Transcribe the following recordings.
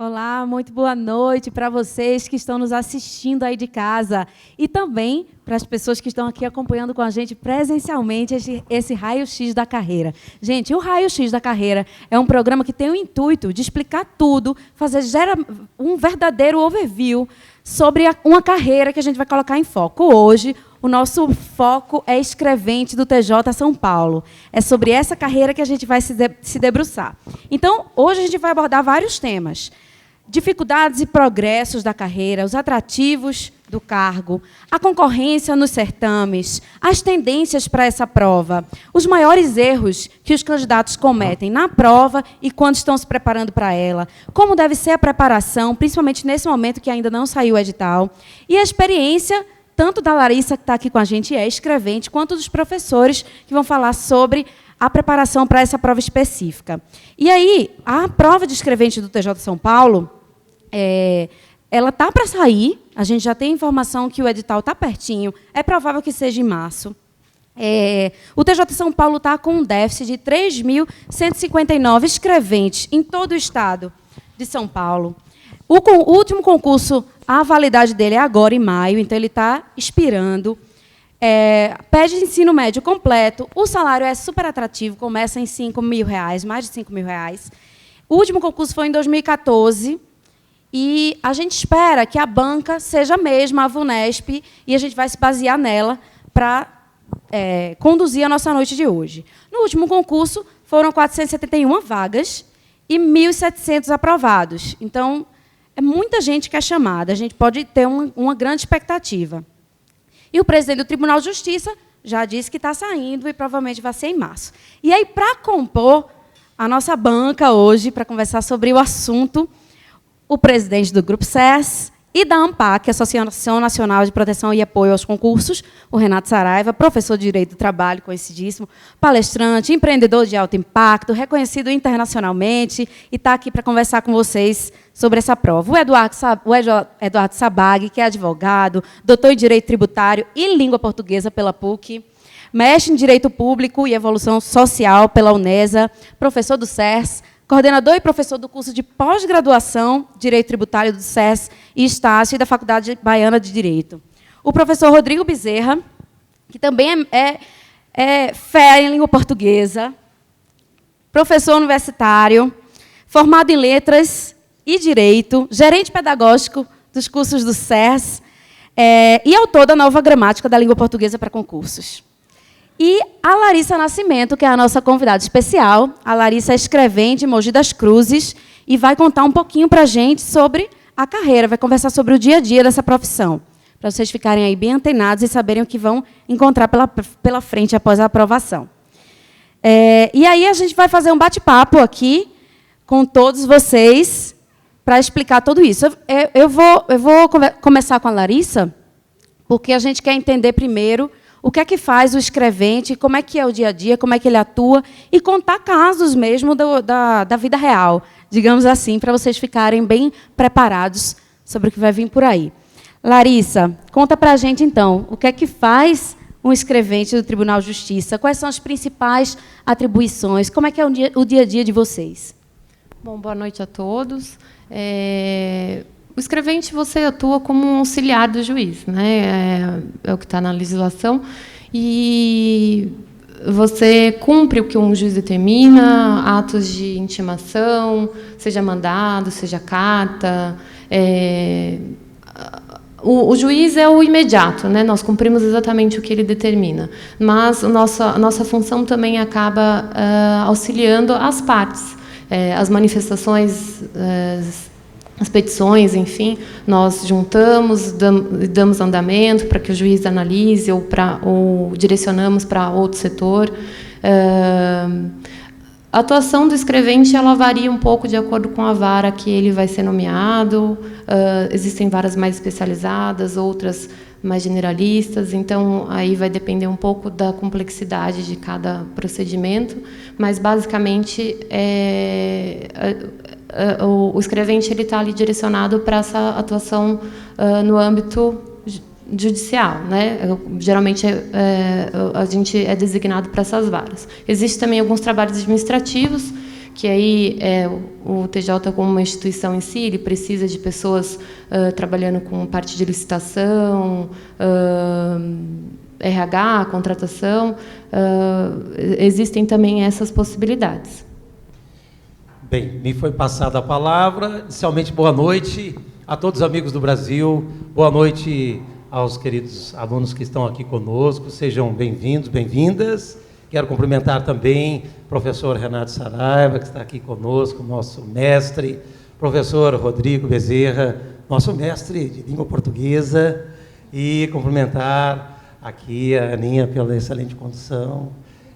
Olá, muito boa noite para vocês que estão nos assistindo aí de casa e também para as pessoas que estão aqui acompanhando com a gente presencialmente esse Raio-X da Carreira. Gente, o Raio-X da Carreira é um programa que tem o intuito de explicar tudo, fazer um verdadeiro overview sobre uma carreira que a gente vai colocar em foco. Hoje, o nosso foco é escrevente do TJ São Paulo. É sobre essa carreira que a gente vai se debruçar. Então, hoje a gente vai abordar vários temas. Dificuldades e progressos da carreira, os atrativos do cargo, a concorrência nos certames, as tendências para essa prova, os maiores erros que os candidatos cometem na prova e quando estão se preparando para ela, como deve ser a preparação, principalmente nesse momento que ainda não saiu o edital, e a experiência tanto da Larissa, que está aqui com a gente, é escrevente, quanto dos professores que vão falar sobre a preparação para essa prova específica. E aí, a prova de escrevente do TJ São Paulo, ela está para sair, a gente já tem informação que o edital está pertinho, é provável que seja em março. O TJ São Paulo está com um déficit de 3.159 escreventes em todo o estado de São Paulo. O último concurso, a validade dele é agora, em maio, então ele está expirando. Pede ensino médio completo, o salário é super atrativo, começa em R$5.000, mais de R$5.000. O último concurso foi em 2014, e a gente espera que a banca seja a mesma, a VUNESP, e a gente vai se basear nela para conduzir a nossa noite de hoje. No último concurso, foram 471 vagas e 1.700 aprovados. Então, é muita gente que é chamada, a gente pode ter uma grande expectativa. E o presidente do Tribunal de Justiça já disse que está saindo e provavelmente vai ser em março. E aí, para compor a nossa banca hoje, para conversar sobre o assunto, o presidente do Grupo SES e da ANPAC, Associação Nacional de Proteção e Apoio aos Concursos, o Renato Saraiva, professor de Direito do Trabalho, conhecidíssimo, palestrante, empreendedor de alto impacto, reconhecido internacionalmente, e está aqui para conversar com vocês sobre essa prova. O Eduardo Sabag, que é advogado, doutor em Direito Tributário e Língua Portuguesa pela PUC, mestre em Direito Público e Evolução Social pela UNESA, professor do SES, coordenador e professor do curso de pós-graduação Direito Tributário do SES e Estácio e da Faculdade Baiana de Direito. O professor Rodrigo Bezerra, que também é fera em língua portuguesa, professor universitário, formado em Letras e Direito, gerente pedagógico dos cursos do SES e autor da nova gramática da língua portuguesa para concursos. E a Larissa Nascimento, que é a nossa convidada especial. A Larissa é escrevente em Mogi das Cruzes e vai contar um pouquinho para a gente sobre a carreira, vai conversar sobre o dia a dia dessa profissão, para vocês ficarem aí bem antenados e saberem o que vão encontrar pela frente após a aprovação. E aí a gente vai fazer um bate-papo aqui com todos vocês para explicar tudo isso. Eu vou começar com a Larissa, porque a gente quer entender primeiro o que é que faz o escrevente, como é que é o dia a dia, como é que ele atua, e contar casos mesmo da vida real, digamos assim, para vocês ficarem bem preparados sobre o que vai vir por aí. Larissa, conta para a gente, então, o que é que faz um escrevente do Tribunal de Justiça, quais são as principais atribuições, como é que é o dia a dia de vocês? Bom, boa noite a todos. O escrevente, você atua como um auxiliar do juiz, né? É o que está na legislação, e você cumpre o que um juiz determina, atos de intimação, seja mandado, seja carta. O juiz é o imediato, né? Nós cumprimos exatamente o que ele determina, mas a nossa função também acaba auxiliando as partes, as manifestações, as petições, enfim, nós juntamos, damos andamento para que o juiz analise ou direcionamos para outro setor. A atuação do escrevente ela varia um pouco de acordo com a vara que ele vai ser nomeado. Existem varas mais especializadas, outras mais generalistas, então aí vai depender um pouco da complexidade de cada procedimento, mas basicamente o escrevente ele está ali direcionado para essa atuação no âmbito judicial, né? Geralmente a gente é designado para essas varas. Existem também alguns trabalhos administrativos que aí o TJ, como uma instituição em si, ele precisa de pessoas trabalhando com parte de licitação, RH, contratação. Existem também essas possibilidades. Bem, me foi passada a palavra. Inicialmente, boa noite a todos os amigos do Brasil. Boa noite aos queridos alunos que estão aqui conosco. Sejam bem-vindos, bem-vindas. Quero cumprimentar também o professor Renato Saraiva, que está aqui conosco, nosso mestre, professor Rodrigo Bezerra, nosso mestre de língua portuguesa, e cumprimentar aqui a Aninha pela excelente condução,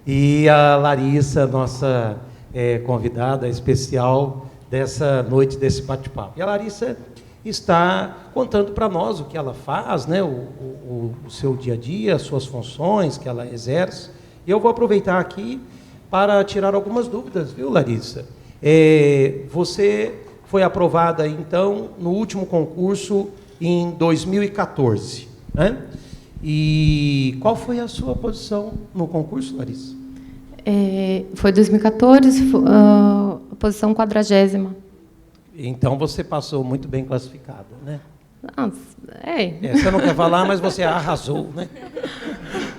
e a Larissa, nossa convidada especial dessa noite, desse bate-papo. E a Larissa está contando para nós o que ela faz, né, o seu dia a dia, as suas funções que ela exerce. E eu vou aproveitar aqui para tirar algumas dúvidas, viu, Larissa? Você foi aprovada, então, no último concurso em 2014, né? E qual foi a sua posição no concurso, Larissa? Foi 2014, posição 40ª. Então, você passou muito bem classificada, né? Você não quer falar, mas você arrasou, né?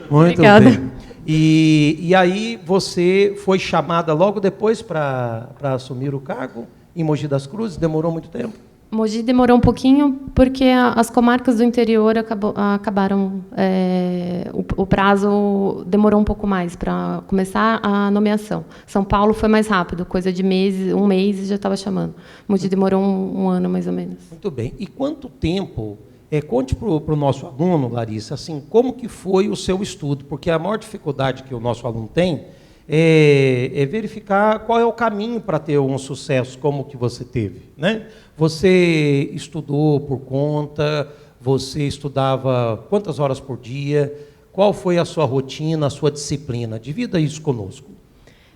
Muito Obrigada. Bem. E aí você foi chamada logo depois para assumir o cargo em Mogi das Cruzes? Demorou muito tempo? Mogi demorou um pouquinho porque as comarcas do interior acabaram... o prazo demorou um pouco mais para começar a nomeação. São Paulo foi mais rápido, coisa de um mês e já estava chamando. Mogi demorou um ano, mais ou menos. Muito bem. E quanto tempo... conte para o nosso aluno, Larissa, assim, como que foi o seu estudo, porque a maior dificuldade que o nosso aluno tem é verificar qual é o caminho para ter um sucesso como o que você teve, né? Você estudou por conta, você estudava quantas horas por dia, qual foi a sua rotina, a sua disciplina? Divida isso conosco.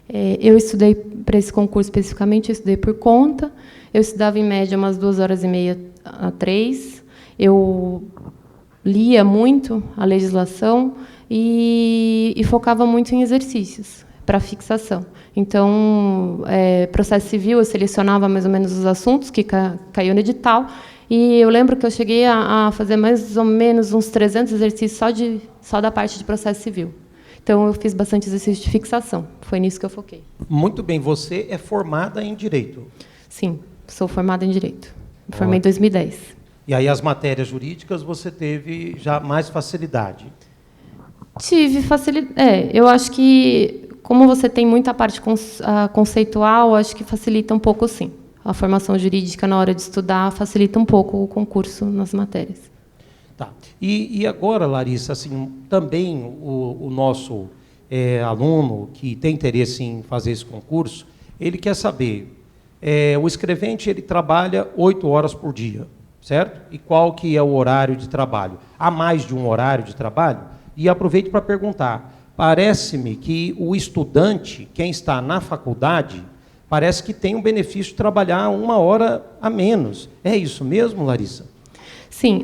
Eu estudei para esse concurso especificamente, eu estudei por conta, eu estudava em média umas 2h30 a 3. Eu lia muito a legislação e focava muito em exercícios para fixação. Então, processo civil, eu selecionava mais ou menos os assuntos que caiu no edital, e eu lembro que eu cheguei a fazer mais ou menos uns 300 exercícios só da parte de processo civil. Então, eu fiz bastante exercício de fixação. Foi nisso que eu foquei. Muito bem. Você é formada em Direito? Sim, sou formada em Direito. Me formei em 2010. E aí as matérias jurídicas você teve já mais facilidade? Tive facilidade. Eu acho que, como você tem muita parte conceitual, acho que facilita um pouco, sim. A formação jurídica, na hora de estudar, facilita um pouco o concurso nas matérias. Tá. E agora, Larissa, assim, também o nosso aluno que tem interesse em fazer esse concurso, ele quer saber, o escrevente ele trabalha 8 horas por dia, certo? E qual que é o horário de trabalho? Há mais de um horário de trabalho? E aproveito para perguntar, parece-me que o estudante, quem está na faculdade, parece que tem um benefício de trabalhar 1 hora a menos. É isso mesmo, Larissa? Sim,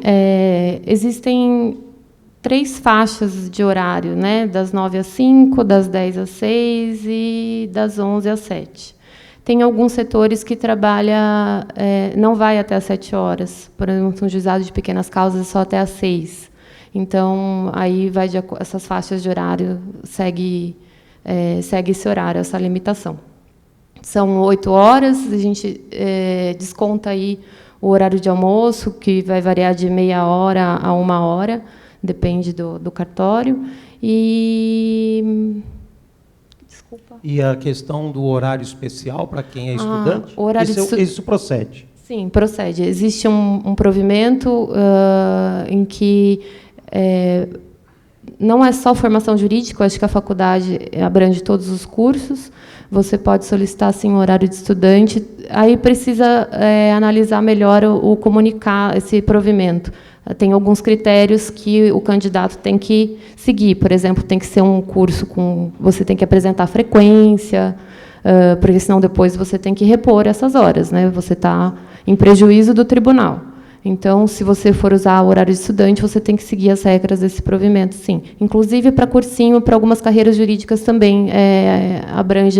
existem 3 faixas de horário, né? Das 9 às 5, das 10 às 6 e das 11 às 7. Tem alguns setores que trabalha, não vai até às 7 horas. Por exemplo, um juizado de pequenas causas só até às 6. Então, aí essas faixas de horário segue esse horário, essa limitação. São 8 horas, a gente desconta aí o horário de almoço, que vai variar de meia hora a 1 hora, depende do cartório. Desculpa. E a questão do horário especial para quem é estudante? O horário isso procede? Sim, procede. Existe um provimento em que não é só formação jurídica, eu acho que a faculdade abrange todos os cursos. Você pode solicitar, sim, um horário de estudante. Aí precisa analisar melhor o comunicar esse provimento. Tem alguns critérios que o candidato tem que seguir. Por exemplo, tem que ser um curso você tem que apresentar frequência, porque senão depois você tem que repor essas horas, né? Você está em prejuízo do tribunal. Então, se você for usar o horário de estudante, você tem que seguir as regras desse provimento, sim. Inclusive, para cursinho, para algumas carreiras jurídicas também abrange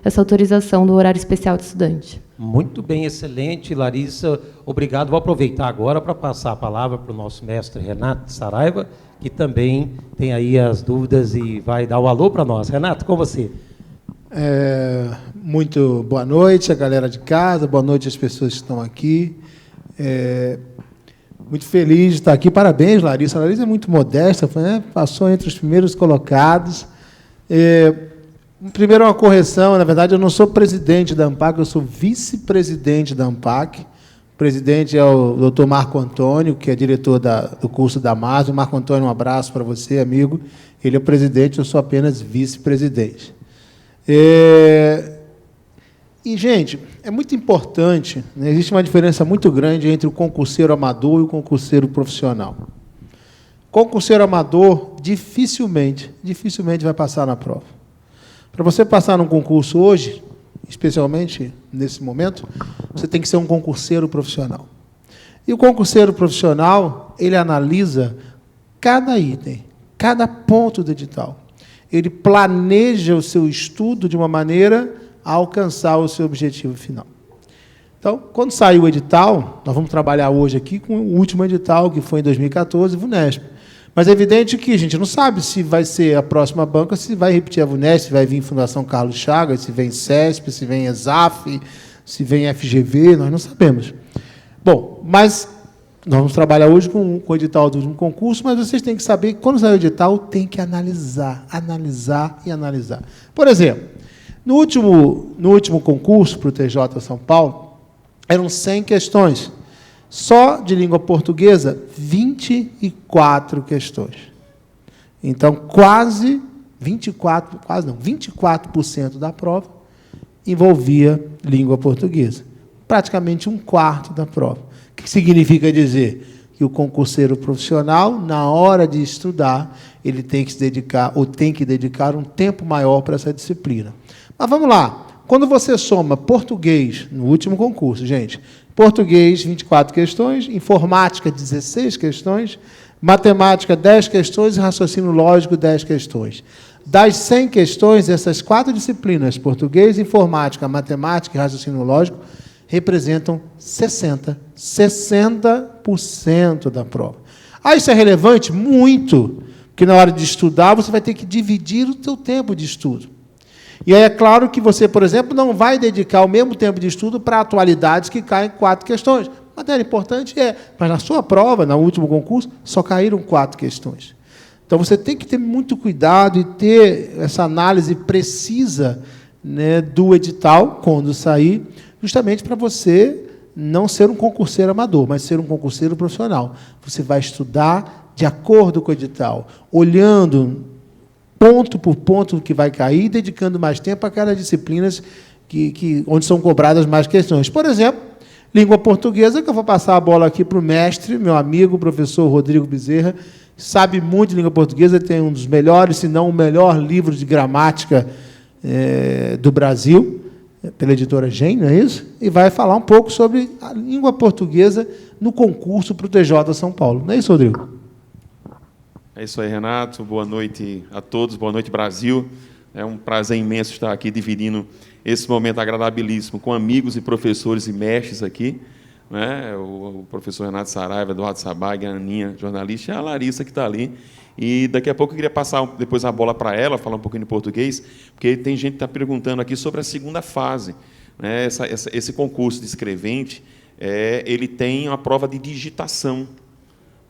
essa autorização do horário especial de estudante. Muito bem, excelente, Larissa. Obrigado. Vou aproveitar agora para passar a palavra para o nosso mestre Renato Saraiva, que também tem aí as dúvidas e vai dar o alô para nós. Renato, com você. Muito boa noite, a galera de casa, boa noite às pessoas que estão aqui. Muito feliz de estar aqui. Parabéns, Larissa. A Larissa é muito modesta, né? Passou entre os primeiros colocados. Primeiro, uma correção. Na verdade, eu não sou presidente da ANPAC, eu sou vice-presidente da ANPAC. O presidente é o doutor Marco Antônio, que é diretor do curso da MAS. Marco Antônio, um abraço para você, amigo. Ele é o presidente, eu sou apenas vice-presidente. E, gente, é muito importante, né? Existe uma diferença muito grande entre o concurseiro amador e o concurseiro profissional. Concurseiro amador dificilmente vai passar na prova. Para você passar num concurso hoje, especialmente nesse momento, você tem que ser um concurseiro profissional. E o concurseiro profissional, ele analisa cada item, cada ponto do edital. Ele planeja o seu estudo de uma maneira a alcançar o seu objetivo final. Então, quando sair o edital, nós vamos trabalhar hoje aqui com o último edital, que foi em 2014, VUNESP. Mas é evidente que a gente não sabe se vai ser a próxima banca, se vai repetir a VUNESP, se vai vir Fundação Carlos Chagas, se vem CESP, se vem ESAF, se vem FGV, nós não sabemos. Bom, mas nós vamos trabalhar hoje com o edital do último concurso, mas vocês têm que saber que, quando sair o edital, tem que analisar e analisar. Por exemplo, no último concurso para o TJ São Paulo, eram 100 questões. Só de língua portuguesa, 24 questões. Então, quase 24% da prova envolvia língua portuguesa. Praticamente um quarto da prova. O que significa dizer? Que o concurseiro profissional, na hora de estudar, ele tem que se dedicar, ou tem que dedicar um tempo maior para essa disciplina. Mas vamos lá. Quando você soma português, no último concurso, gente, português, 24 questões, informática, 16 questões, matemática, 10 questões e raciocínio lógico, 10 questões. Das 100 questões, essas 4 disciplinas, português, informática, matemática e raciocínio lógico, representam 60% da prova. Isso é relevante? Muito, porque na hora de estudar, você vai ter que dividir o seu tempo de estudo. E aí é claro que você, por exemplo, não vai dedicar o mesmo tempo de estudo para atualidades que caem 4 questões. Matéria importante mas na sua prova, no último concurso, só caíram 4 questões. Então, você tem que ter muito cuidado e ter essa análise precisa, né, do edital, quando sair, justamente para você não ser um concurseiro amador, mas ser um concurseiro profissional. Você vai estudar de acordo com o edital, olhando ponto por ponto que vai cair, dedicando mais tempo àquelas disciplinas onde são cobradas mais questões. Por exemplo, língua portuguesa, que eu vou passar a bola aqui para o mestre, meu amigo, o professor Rodrigo Bezerra, sabe muito de língua portuguesa, tem um dos melhores, se não o melhor livro de gramática do Brasil, pela editora GEM, não é isso? E vai falar um pouco sobre a língua portuguesa no concurso para o TJ São Paulo. Não é isso, Rodrigo? É isso aí, Renato. Boa noite a todos. Boa noite, Brasil. É um prazer imenso estar aqui dividindo esse momento agradabilíssimo com amigos e professores e mestres aqui, né? O professor Renato Saraiva, Eduardo Sabag, a Aninha, jornalista, e a Larissa, que está ali. E daqui a pouco eu queria passar depois a bola para ela, falar um pouquinho de português, porque tem gente que está perguntando aqui sobre a segunda fase, né? Esse concurso de escrevente, ele tem uma prova de digitação,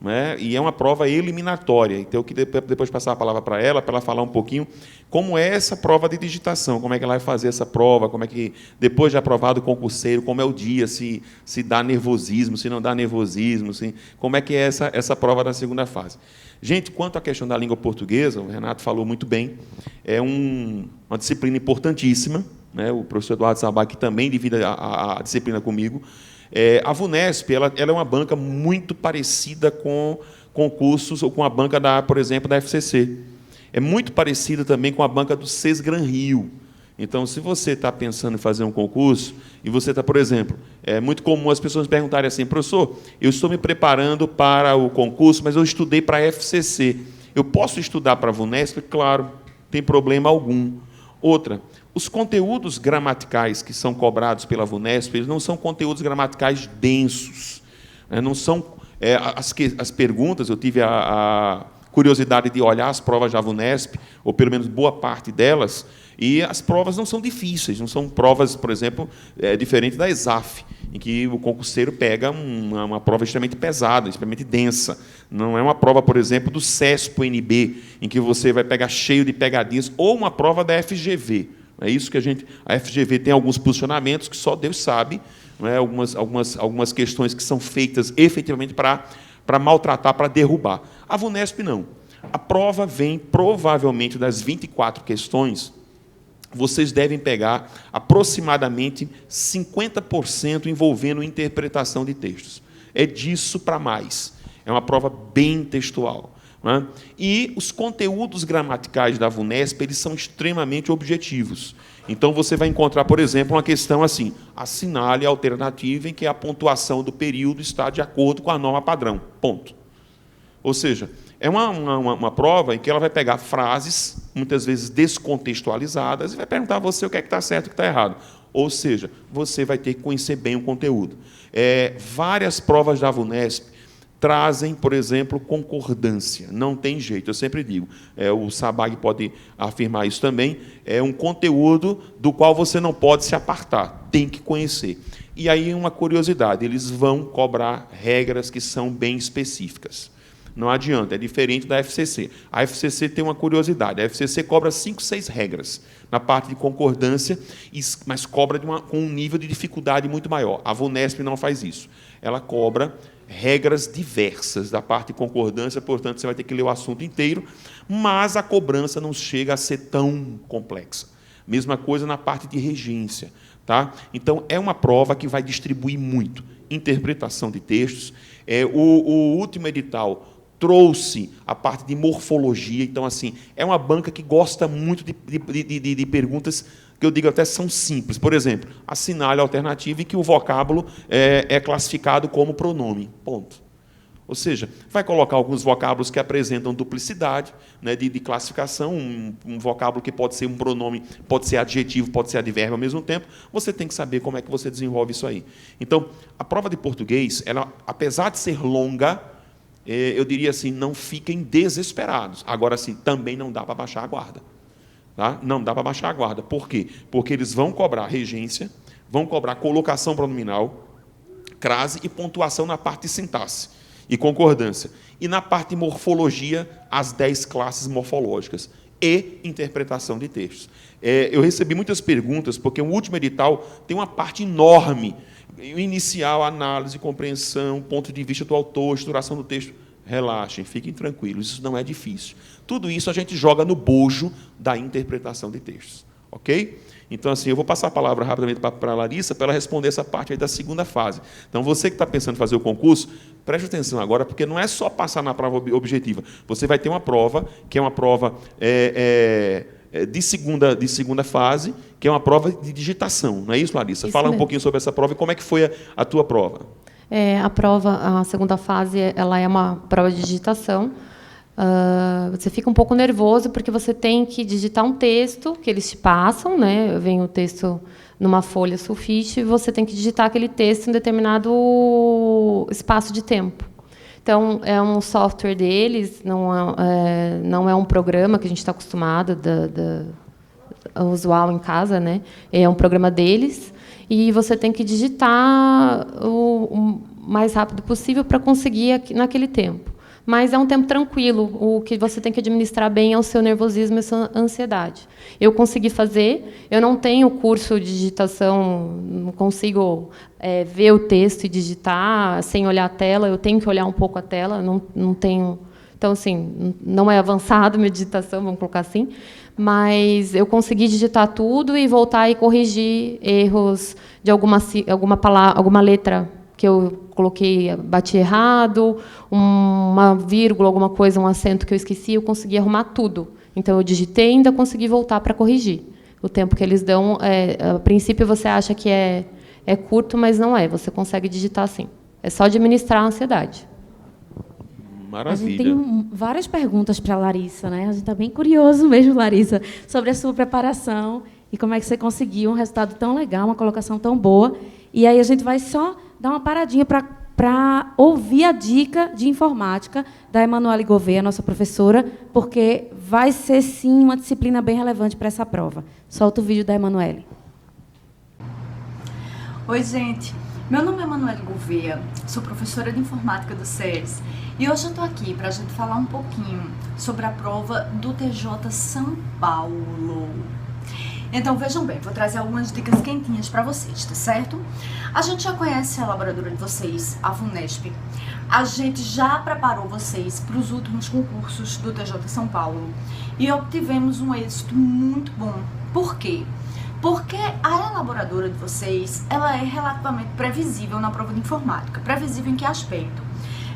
né? E é uma prova eliminatória. Então, eu queria depois passar a palavra para ela falar um pouquinho como é essa prova de digitação, como é que ela vai fazer essa prova, como é que, depois de aprovado o concurseiro, como é o dia, se dá nervosismo, se não dá nervosismo, como é que é essa prova da segunda fase. Gente, quanto à questão da língua portuguesa, o Renato falou muito bem, é uma disciplina importantíssima, né? O professor Eduardo Sabag, que também divide a disciplina comigo. A VUNESP ela é uma banca muito parecida com concursos ou com a banca, por exemplo, da FCC. É muito parecida também com a banca do Sesgran Rio. Então, se você está pensando em fazer um concurso, e você está, por exemplo, é muito comum as pessoas perguntarem assim, professor, eu estou me preparando para o concurso, mas eu estudei para a FCC. Eu posso estudar para a VUNESP? Claro, não tem problema algum. Outra, Os conteúdos gramaticais que são cobrados pela VUNESP, eles não são conteúdos gramaticais densos. Não são as perguntas, eu tive a curiosidade de olhar as provas da VUNESP, ou pelo menos boa parte delas, e as provas não são difíceis, não são provas, por exemplo, diferente da ESAF, em que o concurseiro pega uma prova extremamente pesada, extremamente densa. Não é uma prova, por exemplo, do CESP-UNB, em que você vai pegar cheio de pegadinhas, ou uma prova da FGV. É isso que a FGV tem alguns posicionamentos que só Deus sabe, não é? Algumas questões que são feitas efetivamente para maltratar, para derrubar. A VUNESP não. A prova vem, provavelmente, das 24 questões, vocês devem pegar aproximadamente 50% envolvendo interpretação de textos. É disso para mais. É uma prova bem textual. Né? E os conteúdos gramaticais da VUNESP, eles são extremamente objetivos. Então, você vai encontrar, por exemplo, uma questão assim: assinale a alternativa em que a pontuação do período está de acordo com a norma padrão. Ponto. Ou seja, é uma prova em que ela vai pegar frases, muitas vezes descontextualizadas, e vai perguntar a você o que é que está certo e o que está errado. Ou seja, você vai ter que conhecer bem o conteúdo. Várias provas da VUNESP trazem, por exemplo, concordância. Não tem jeito, eu sempre digo. O Sabag pode afirmar isso também. É um conteúdo do qual você não pode se apartar, tem que conhecer. E aí, uma curiosidade, eles vão cobrar regras que são bem específicas. Não adianta, é diferente da FCC. A FCC tem uma curiosidade. A FCC cobra 5, 6 regras na parte de concordância, mas cobra com um nível de dificuldade muito maior. A VUNESP não faz isso. Ela cobra regras diversas da parte de concordância, portanto, você vai ter que ler o assunto inteiro, mas a cobrança não chega a ser tão complexa. Mesma coisa na parte de regência. Tá? Então, é uma prova que vai distribuir muito. Interpretação de textos. O último edital trouxe a parte de morfologia. Então, assim, é uma banca que gosta muito de perguntas que eu digo até são simples. Por exemplo, assinale a alternativa em que o vocábulo é classificado como pronome. Ponto. Ou seja, vai colocar alguns vocábulos que apresentam duplicidade, né, de classificação, um vocábulo que pode ser um pronome, pode ser adjetivo, pode ser advérbio ao mesmo tempo. Você tem que saber como é que você desenvolve isso aí. Então, a prova de português, ela, apesar de ser longa, eu diria assim, não fiquem desesperados. Agora, sim, também não dá para baixar a guarda. Tá? Não dá para baixar a guarda. Por quê? Porque eles vão cobrar regência, vão cobrar colocação pronominal, crase e pontuação na parte de sintaxe e concordância. E na parte de morfologia, as 10 classes morfológicas e interpretação de textos. Eu recebi muitas perguntas, porque o último edital tem uma parte enorme, inicial, análise, compreensão, ponto de vista do autor, estruturação do texto. Relaxem, fiquem tranquilos, isso não é difícil. Tudo isso a gente joga no bojo da interpretação de textos. Ok? Então, assim, eu vou passar a palavra rapidamente para a Larissa, para ela responder essa parte aí da segunda fase. Então, você que está pensando em fazer o concurso, preste atenção agora, porque não é só passar na prova objetiva. Você vai ter uma prova, que é uma prova de segunda fase, que é uma prova de digitação. Não é isso, Larissa? Isso Fala mesmo. um pouquinho sobre essa prova e como é que foi a tua prova. A segunda fase, ela é uma prova de digitação. Você fica um pouco nervoso, porque você tem que digitar um texto que eles te passam, né? Vem o texto numa folha sulfite, e você tem que digitar aquele texto em determinado espaço de tempo. Então, é um software deles, não é um programa que a gente está acostumado, usual em casa, né? É um programa deles, e você tem que digitar o mais rápido possível para conseguir naquele tempo. Mas é um tempo tranquilo. O que você tem que administrar bem é o seu nervosismo e a sua ansiedade. Eu consegui fazer. Eu não tenho curso de digitação, não consigo ver o texto e digitar sem olhar a tela. Eu tenho que olhar um pouco a tela. Não tenho. Então, assim, não é avançado minha digitação, vamos colocar assim. Mas eu consegui digitar tudo e voltar e corrigir erros de alguma palavra, alguma letra que eu coloquei, bati errado, uma vírgula, alguma coisa, um acento que eu esqueci, eu consegui arrumar tudo. Então, eu digitei e ainda consegui voltar para corrigir. O tempo que eles dão, a princípio, você acha que é curto, mas não é. Você consegue digitar sim. É só administrar a ansiedade. Maravilha. A gente tem várias perguntas para a Larissa, né? A gente está bem curioso mesmo, Larissa, sobre a sua preparação e como é que você conseguiu um resultado tão legal, uma colocação tão boa. E aí a gente vai só dar uma paradinha para ouvir a dica de informática da Emanuele Gouveia, nossa professora, porque vai ser, sim, uma disciplina bem relevante para essa prova. Solta o vídeo da Emanuele. Oi, gente. Meu nome é Emanuele Gouveia, sou professora de informática do SES e hoje eu estou aqui para a gente falar um pouquinho sobre a prova do TJ São Paulo. Então, vejam bem, vou trazer algumas dicas quentinhas para vocês, tá certo? A gente já conhece a elaboradora de vocês, a VUNESP. A gente já preparou vocês para os últimos concursos do TJ São Paulo e obtivemos um êxito muito bom. Por quê? Porque a elaboradora de vocês, ela é relativamente previsível na prova de informática. Previsível em que aspecto?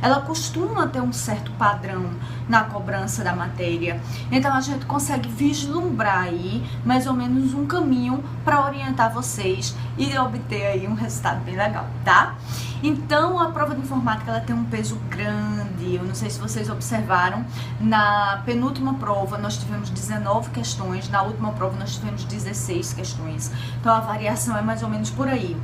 Ela costuma ter um certo padrão na cobrança da matéria. Então, a gente consegue vislumbrar aí, mais ou menos, um caminho para orientar vocês e obter aí um resultado bem legal, tá? Então, a prova de informática, ela tem um peso grande. Eu não sei se vocês observaram, na penúltima prova nós tivemos 19 questões, na última prova nós tivemos 16 questões. Então, a variação é mais ou menos por aí.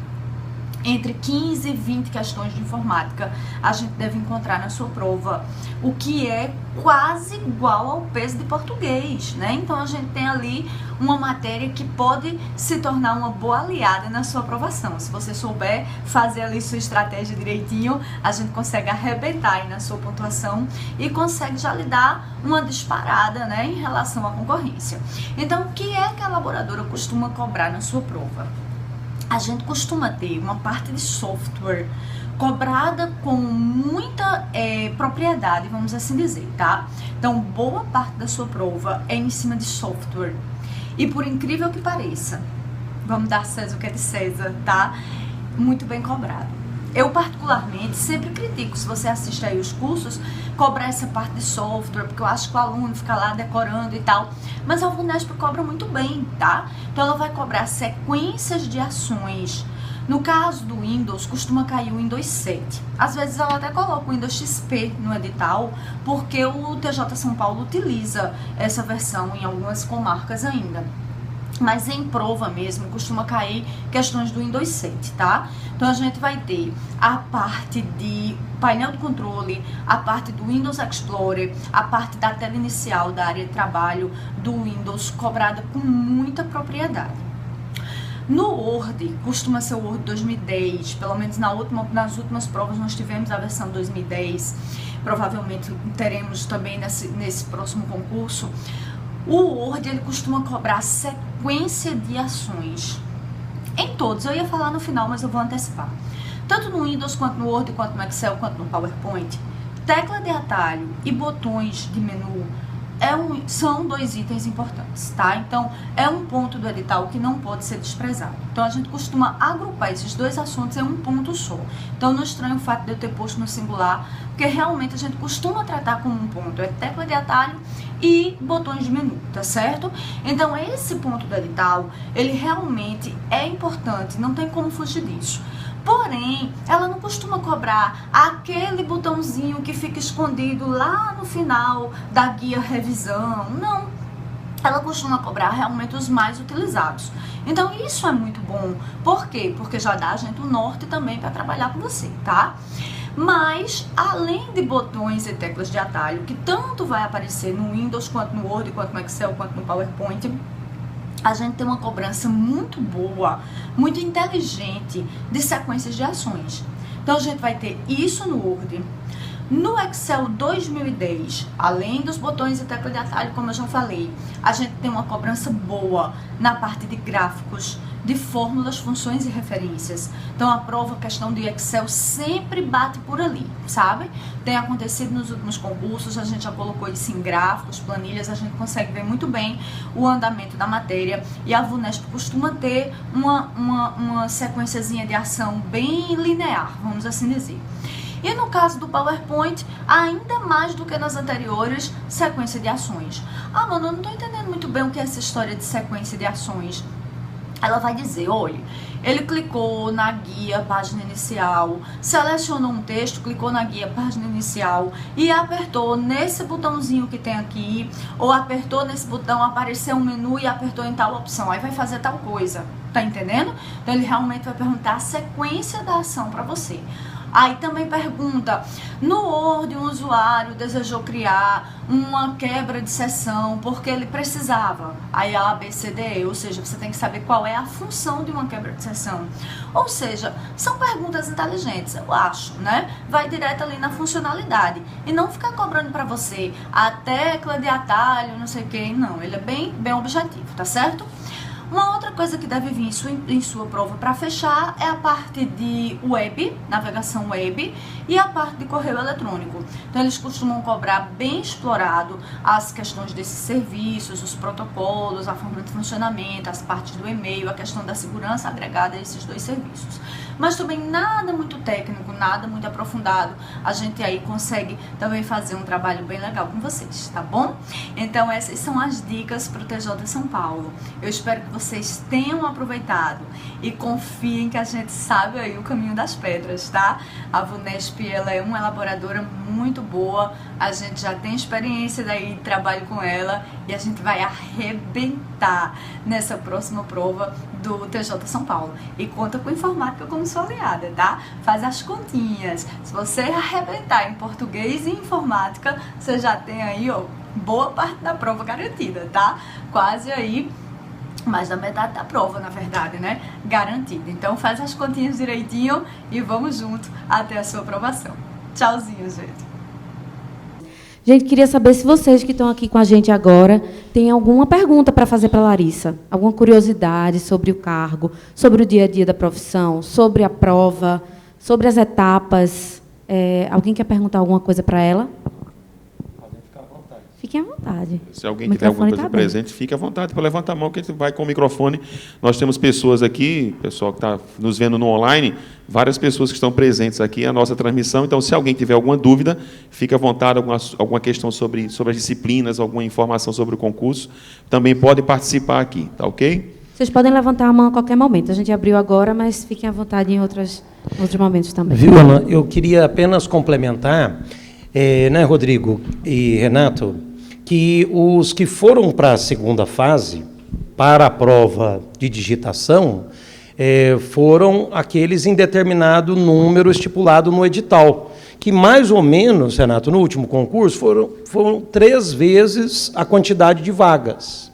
Entre 15 e 20 questões de informática a gente deve encontrar na sua prova, o que é quase igual ao peso de português, né? Então a gente tem ali uma matéria que pode se tornar uma boa aliada na sua aprovação. Se você souber fazer ali sua estratégia direitinho, a gente consegue arrebentar aí na sua pontuação e consegue já lhe dar uma disparada, né, em relação à concorrência. Então, o que é que a elaboradora costuma cobrar na sua prova? A gente costuma ter uma parte de software cobrada com muita propriedade, vamos assim dizer, tá? Então, boa parte da sua prova é em cima de software. E por incrível que pareça, vamos dar César o que é de César, tá? Muito bem cobrado. Eu, particularmente, sempre critico, se você assiste aí os cursos, cobrar essa parte de software, porque eu acho que o aluno fica lá decorando e tal. Mas a VUNESP cobra muito bem, tá? Então, ela vai cobrar sequências de ações. No caso do Windows, costuma cair o Windows 7. Às vezes, ela até coloca o Windows XP no edital, porque o TJ São Paulo utiliza essa versão em algumas comarcas ainda. Mas em prova mesmo, costuma cair questões do Windows 7, tá? Então, a gente vai ter a parte de painel de controle, a parte do Windows Explorer, a parte da tela inicial da área de trabalho do Windows, cobrada com muita propriedade. No Word, costuma ser o Word 2010, pelo menos nas últimas provas nós tivemos a versão 2010, provavelmente teremos também nesse próximo concurso. O Word, ele costuma cobrar sequência de ações. Em todos, eu ia falar no final, mas eu vou antecipar. Tanto no Windows, quanto no Word, quanto no Excel, quanto no PowerPoint, tecla de atalho e botões de menu são dois itens importantes, tá? Então, é um ponto do edital que não pode ser desprezado. Então, a gente costuma agrupar esses dois assuntos em um ponto só. Então, não estranho o fato de eu ter posto no singular, porque realmente a gente costuma tratar como um ponto. É tecla de atalho e botões de menu, tá certo? Então, esse ponto do edital, ele realmente é importante, não tem como fugir disso. Porém, ela não costuma cobrar aquele botãozinho que fica escondido lá no final da guia revisão, não. Ela costuma cobrar realmente os mais utilizados. Então, isso é muito bom. Por quê? Porque já dá a gente o norte também para trabalhar com você, tá? Mas, além de botões e teclas de atalho, que tanto vai aparecer no Windows, quanto no Word, quanto no Excel, quanto no PowerPoint, a gente tem uma cobrança muito boa, muito inteligente de sequências de ações. Então, a gente vai ter isso no Word. No Excel 2010, além dos botões e tecla de atalho, como eu já falei, a gente tem uma cobrança boa na parte de gráficos, de fórmulas, funções e referências. Então, a prova, a questão de Excel sempre bate por ali, sabe? Tem acontecido nos últimos concursos, a gente já colocou isso em gráficos, planilhas, a gente consegue ver muito bem o andamento da matéria e a VUNESP costuma ter uma sequenciazinha de ação bem linear, vamos assim dizer. E no caso do PowerPoint, ainda mais do que nas anteriores, sequência de ações. Ah, mano, eu não estou entendendo muito bem o que é essa história de sequência de ações. ela vai dizer, olha, ele clicou na guia, página inicial, selecionou um texto, clicou na guia, página inicial e apertou nesse botãozinho que tem aqui, ou apertou nesse botão, apareceu um menu e apertou em tal opção, aí vai fazer tal coisa, tá entendendo? Então ele realmente vai perguntar a sequência da ação para você. Aí também pergunta, no Word um usuário desejou criar uma quebra de sessão porque ele precisava, aí A, B, C, D, ou seja, você tem que saber qual é a função de uma quebra de sessão. Ou seja, são perguntas inteligentes, eu acho, né? Vai direto ali na funcionalidade e não ficar cobrando para você a tecla de atalho, não sei o que, não, ele é bem objetivo, tá certo? Uma outra coisa que deve vir em sua prova para fechar é a parte de web, navegação web, e a parte de correio eletrônico. Então, eles costumam cobrar bem explorado as questões desses serviços, os protocolos, a forma de funcionamento, as partes do e-mail, a questão da segurança agregada a esses dois serviços. Mas também nada muito técnico, nada muito aprofundado. A gente aí consegue também fazer um trabalho bem legal com vocês, tá bom? Então, essas são as dicas para o TJ São Paulo. Eu espero que vocês tenham aproveitado e confiem que a gente sabe aí o caminho das pedras, tá? A VUNESP, ela é uma elaboradora muito boa, a gente já tem experiência daí de trabalho com ela e a gente vai arrebentar nessa próxima prova do TJ São Paulo. E conta com informática como sua aliada, tá? Faz as continhas. Se você arrebentar em português e informática, você já tem aí, ó, boa parte da prova garantida, tá? Quase aí mais da metade da prova, na verdade, né? Garantida. Então faz as continhas direitinho e vamos junto até a sua aprovação. Tchauzinho, gente. Gente, queria saber se vocês que estão aqui com a gente agora têm alguma pergunta para fazer para a Larissa, alguma curiosidade sobre o cargo, sobre o dia a dia da profissão, sobre a prova, sobre as etapas. Alguém quer perguntar alguma coisa para ela? Fiquem à vontade. Se alguém tiver alguma coisa presente, fique à vontade para levantar a mão, que a gente vai com o microfone. Nós temos pessoas aqui, pessoal que está nos vendo no online, várias pessoas que estão presentes aqui na nossa transmissão. Então, se alguém tiver alguma dúvida, fique à vontade, alguma questão sobre as disciplinas, alguma informação sobre o concurso, também pode participar aqui, tá ok? Vocês podem levantar a mão a qualquer momento. A gente abriu agora, mas fiquem à vontade em outros momentos também. Viu, Ana? Eu queria apenas complementar, né, Rodrigo e Renato, que os que foram para a segunda fase, para a prova de digitação, foram aqueles em determinado número estipulado no edital, que mais ou menos, Renato, no último concurso, foram 3 vezes a quantidade de vagas.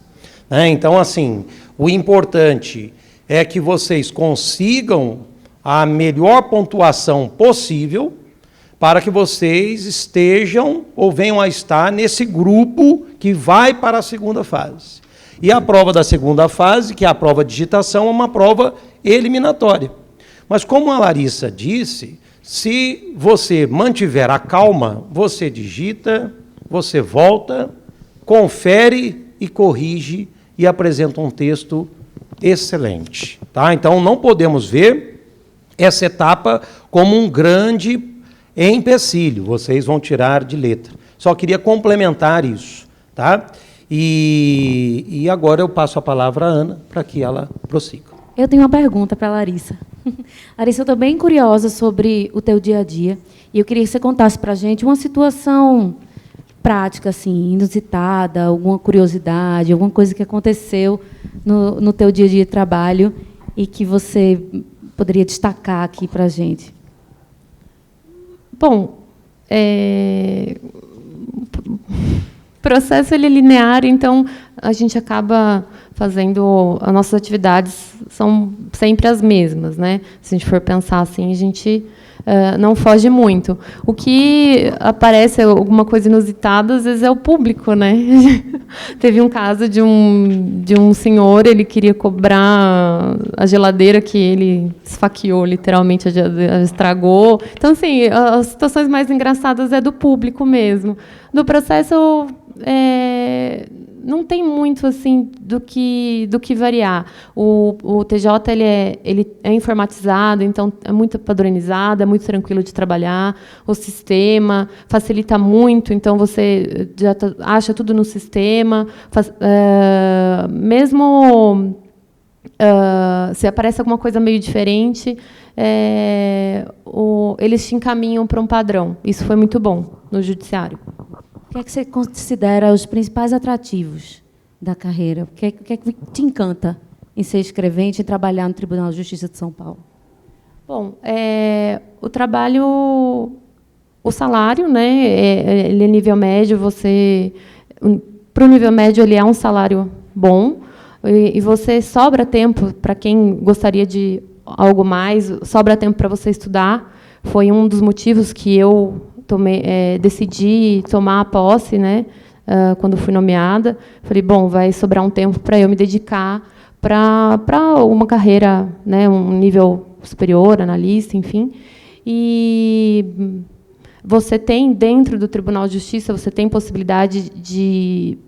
Né? Então, assim, o importante é que vocês consigam a melhor pontuação possível para que vocês estejam ou venham a estar nesse grupo que vai para a segunda fase. E a prova da segunda fase, que é a prova de digitação, é uma prova eliminatória. Mas, como a Larissa disse, se você mantiver a calma, você digita, você volta, confere e corrige e apresenta um texto excelente. Tá? Então, não podemos ver essa etapa como um grande empecilho, vocês vão tirar de letra. Só queria complementar isso, tá? E agora eu passo a palavra à Ana, para que ela prossiga. Eu tenho uma pergunta para a Larissa. Larissa, eu estou bem curiosa sobre o teu dia a dia, e eu queria que você contasse para a gente uma situação prática, assim, inusitada, alguma curiosidade, alguma coisa que aconteceu no teu dia a dia de trabalho e que você poderia destacar aqui para a gente. Bom, o processo ele é linear, então a gente acaba fazendo, as nossas atividades são sempre as mesmas, né? Se a gente for pensar assim, a gente não foge muito. O que aparece alguma coisa inusitada, às vezes, é o público, né? Teve um caso de um senhor, ele queria cobrar a geladeira que ele esfaqueou, literalmente, estragou. Então, assim, as situações mais engraçadas é do público mesmo. Do processo, não tem muito assim do que variar. O TJ ele é informatizado, então é muito padronizado, é muito tranquilo de trabalhar. O sistema facilita muito, então você já acha tudo no sistema. Mesmo Se aparece alguma coisa meio diferente, eles te encaminham para um padrão. Isso foi muito bom no judiciário. O que é que você considera os principais atrativos da carreira? O que é que te encanta em ser escrevente e trabalhar no Tribunal de Justiça de São Paulo? Bom, o trabalho, o salário, né? Ele é nível médio. Para o nível médio, ele é um salário bom. E você sobra tempo para quem gostaria de algo mais, sobra tempo para você estudar. Foi um dos motivos que eu decidi tomar a posse, né, quando fui nomeada. Falei, bom, vai sobrar um tempo para eu me dedicar para uma carreira, né, um nível superior, analista, enfim. E você tem, dentro do Tribunal de Justiça, você tem possibilidade de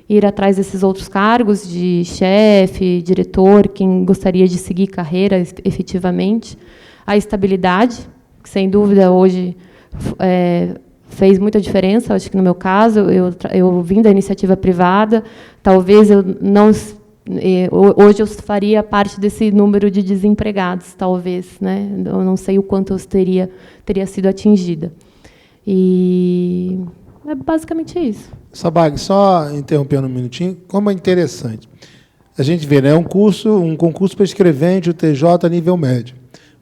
ir atrás desses outros cargos, de chefe, diretor, quem gostaria de seguir carreira efetivamente. A estabilidade, que, sem dúvida, hoje fez muita diferença. Acho que, no meu caso, eu vim da iniciativa privada, talvez eu não... Hoje eu faria parte desse número de desempregados, talvez, né? Eu não sei o quanto eu teria sido atingida. E é basicamente isso. Sabag, só interrompendo um minutinho, como é interessante. A gente vê, né, um concurso para escrevente, o TJ nível médio.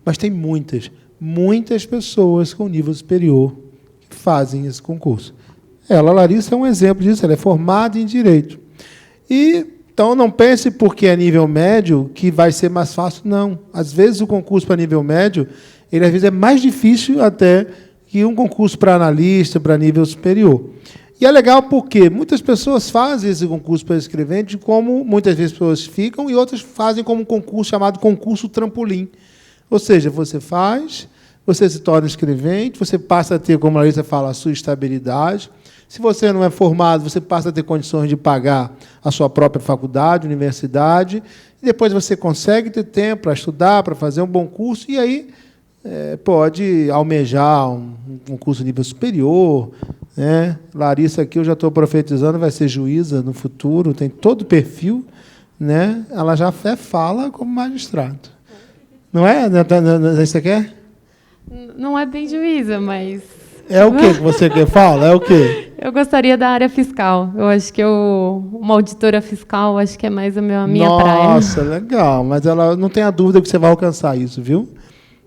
Mas tem muitas pessoas com nível superior que fazem esse concurso. Ela, Larissa, é um exemplo disso, ela é formada em Direito. Então, não pense porque é nível médio que vai ser mais fácil, não. Às vezes, o concurso para nível médio, ele, às vezes, é mais difícil até que um concurso para analista, para nível superior. E é legal porque muitas pessoas fazem esse concurso para escrevente, como muitas vezes pessoas ficam, e outras fazem como um concurso chamado concurso trampolim. Ou seja, você faz, você se torna escrevente, você passa a ter, como a Larissa fala, a sua estabilidade. Se você não é formado, você passa a ter condições de pagar a sua própria faculdade, universidade, e depois você consegue ter tempo para estudar, para fazer um bom curso, e aí pode almejar um concurso nível superior, né? Larissa, aqui eu já estou profetizando, vai ser juíza no futuro, tem todo o perfil, né? Ela já fala como magistrado. Não é? Você quer? Não é bem juíza, mas... É o que você quer? Fala, é o quê? Eu gostaria da área fiscal. Eu acho que uma auditora fiscal, acho que é mais a minha praia. Nossa, legal. Mas ela não tem a dúvida que você vai alcançar isso, viu?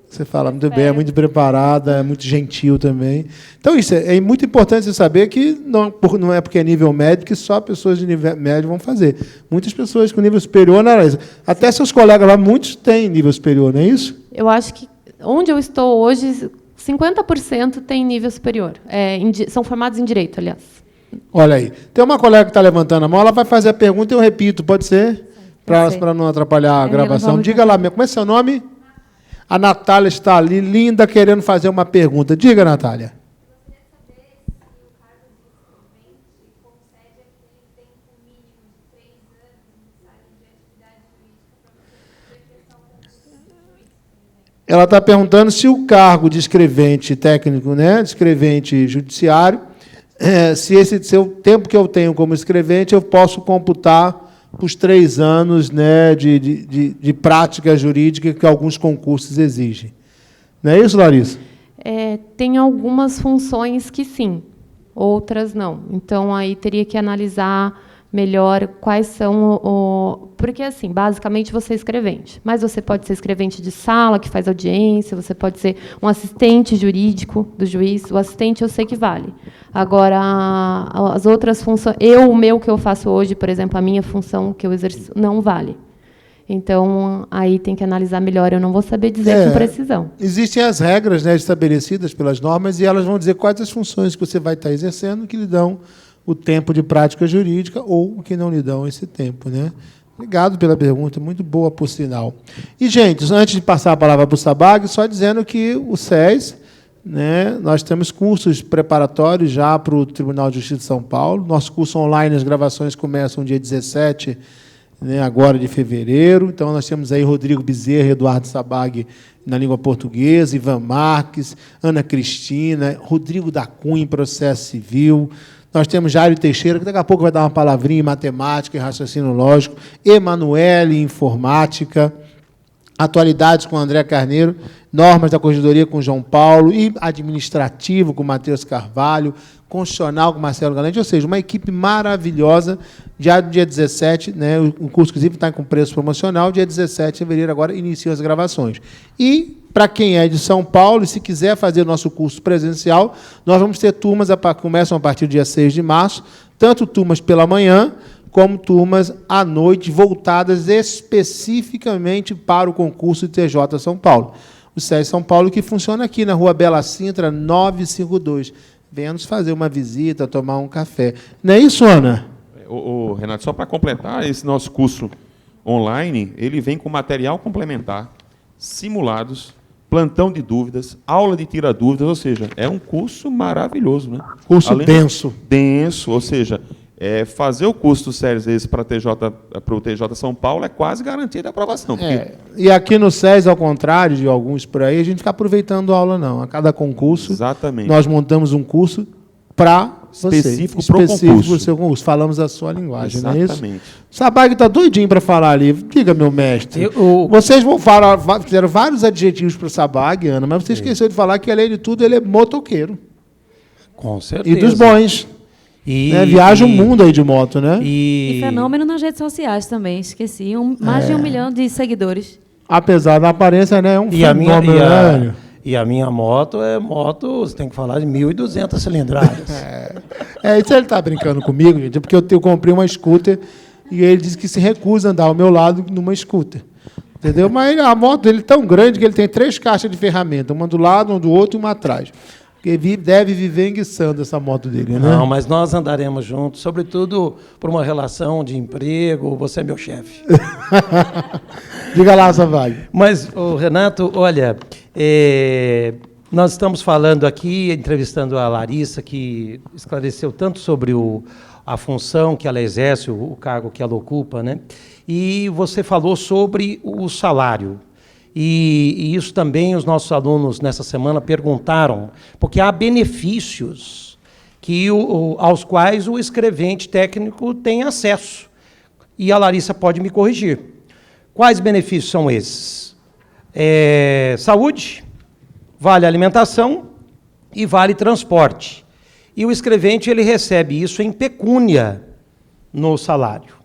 Você fala muito bem, é muito preparada, é muito gentil também. Então, isso é muito importante você saber que não é porque é nível médio que só pessoas de nível médio vão fazer. Muitas pessoas com nível superior, né, Larissa? Até seus colegas lá, muitos têm nível superior, não é isso? Eu acho que onde eu estou hoje, 50% tem nível superior. São formados em Direito, aliás. Olha aí. Tem uma colega que está levantando a mão, ela vai fazer a pergunta e eu repito, pode ser? Para não atrapalhar a gravação. Diga lá, como é seu nome? A Natália está ali, linda, querendo fazer uma pergunta. Diga, Natália. Eu gostaria de saber se o cargo de escrevente concede aquele tempo mínimo de 3 anos necessário de atividade jurídica para você prestar um concurso de juiz, por exemplo. Ela está perguntando se o cargo de escrevente técnico, né, de escrevente judiciário, se o tempo que eu tenho como escrevente, eu posso computar os 3 anos, né, de prática jurídica que alguns concursos exigem. Não é isso, Larissa? Tem algumas funções que sim, outras não. Então, aí teria que analisar melhor quais são porque, assim, basicamente você é escrevente, mas você pode ser escrevente de sala, que faz audiência, você pode ser um assistente jurídico do juiz. O assistente eu sei que vale. Agora, as outras funções... O meu que eu faço hoje, por exemplo, a minha função que eu exerço, não vale. Então, aí tem que analisar melhor. Eu não vou saber dizer com precisão. Existem as regras, né, estabelecidas pelas normas, e elas vão dizer quais as funções que você vai estar exercendo que lhe dão o tempo de prática jurídica ou que não lhe dão esse tempo, né? Obrigado pela pergunta, muito boa, por sinal. E, gente, antes de passar a palavra para o Sabag, só dizendo que o SES, né, nós temos cursos preparatórios já para o Tribunal de Justiça de São Paulo. Nosso curso online, as gravações começam dia 17, né, agora de fevereiro. Então, nós temos aí Rodrigo Bezerra, Eduardo Sabag na língua portuguesa, Ivan Marques, Ana Cristina, Rodrigo da Cunha em processo civil. Nós temos Jairo Teixeira, que daqui a pouco vai dar uma palavrinha em matemática e raciocínio lógico. Emanuele, em informática. Atualidades com André Carneiro. Normas da Corregedoria com João Paulo. E administrativo com Matheus Carvalho. Constitucional com Marcelo Galante. Ou seja, uma equipe maravilhosa. Já no dia 17, né, o curso, inclusive, está com preço promocional. Dia 17 de fevereiro, agora, iniciam as gravações. E, para quem é de São Paulo, e se quiser fazer o nosso curso presencial, nós vamos ter turmas que começam a partir do dia 6 de março, tanto turmas pela manhã, como turmas à noite, voltadas especificamente para o concurso de TJ São Paulo. O SESI São Paulo, que funciona aqui na Rua Bela Sintra, 952. Venha nos fazer uma visita, tomar um café. Não é isso, Ana? Renato, só para completar, esse nosso curso online, ele vem com material complementar, simulados, plantão de dúvidas, aula de tira-dúvidas, ou seja, é um curso maravilhoso, né? Curso denso. Denso, ou seja, fazer o curso do SESI esse para o TJ São Paulo é quase garantia de aprovação. E aqui no SESI, ao contrário de alguns por aí, a gente fica aproveitando a aula, não. A cada concurso, exatamente, nós montamos um curso para específico para o concurso. Seu concurso. Falamos a sua linguagem, exatamente, não é isso? O Sabag está doidinho para falar ali. Diga, meu mestre. Vocês vão falar, fizeram vários adjetivos para o Sabag, Ana, mas você esqueceu de falar que, além de tudo, ele é motoqueiro. Com certeza. E dos bons. Viaja o mundo aí de moto, né? E fenômeno nas redes sociais também, esqueci. Mais de 1 milhão de seguidores. Apesar da aparência, né? É um fenômeno, né? E a minha moto você tem que falar de 1.200 cilindradas. Isso ele está brincando comigo, gente, porque eu comprei uma scooter e ele disse que se recusa a andar ao meu lado numa scooter. Entendeu? Mas a moto dele é tão grande que ele tem 3 caixas de ferramenta, uma do lado, uma do outro e uma atrás. Porque deve viver enguiçando essa moto dele, né? Não, mas nós andaremos juntos, sobretudo por uma relação de emprego, você é meu chefe. Diga lá, Savag. Mas, Renato, olha, nós estamos falando aqui, entrevistando a Larissa, que esclareceu tanto sobre a função que ela exerce, o cargo que ela ocupa, né? E você falou sobre o salário. E isso também os nossos alunos, nessa semana, perguntaram, porque há benefícios aos quais o escrevente técnico tem acesso. E a Larissa pode me corrigir. Quais benefícios são esses? Saúde, vale alimentação e vale transporte. E o escrevente ele recebe isso em pecúnia no salário.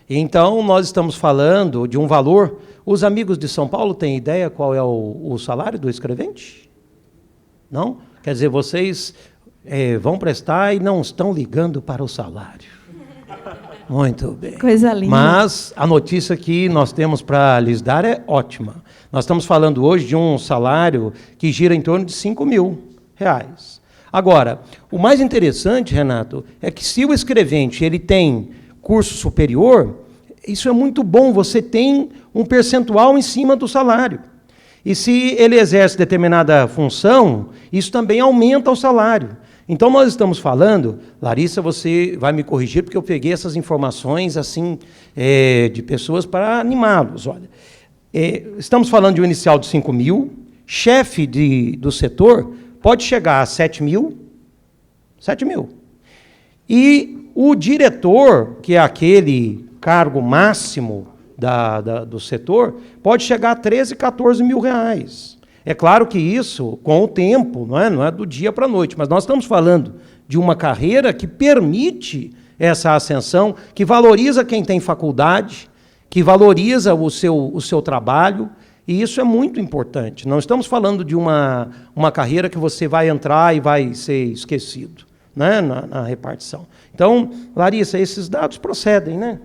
Então, nós estamos falando de um valor. Os amigos de São Paulo têm ideia qual é o salário do escrevente? Não? Quer dizer, vocês vão prestar e não estão ligando para o salário. Muito bem. Coisa linda. Mas a notícia que nós temos para lhes dar é ótima. Nós estamos falando hoje de um salário que gira em torno de R$5.000. Agora, o mais interessante, Renato, é que se o escrevente ele tem curso superior, isso é muito bom, você tem um percentual em cima do salário. E se ele exerce determinada função, isso também aumenta o salário. Então, nós estamos falando, Larissa, você vai me corrigir, porque eu peguei essas informações assim de pessoas para animá-los. Olha, estamos falando de um inicial de 5.000, chefe do setor pode chegar a 7.000, 7.000. E o diretor, que é aquele cargo máximo do setor, pode chegar a 13, 14 mil reais. É claro que isso, com o tempo, não é do dia para a noite, mas nós estamos falando de uma carreira que permite essa ascensão, que valoriza quem tem faculdade, que valoriza o seu trabalho, e isso é muito importante. Não estamos falando de uma carreira que você vai entrar e vai ser esquecido, né, na repartição. Então, Larissa, esses dados procedem, né?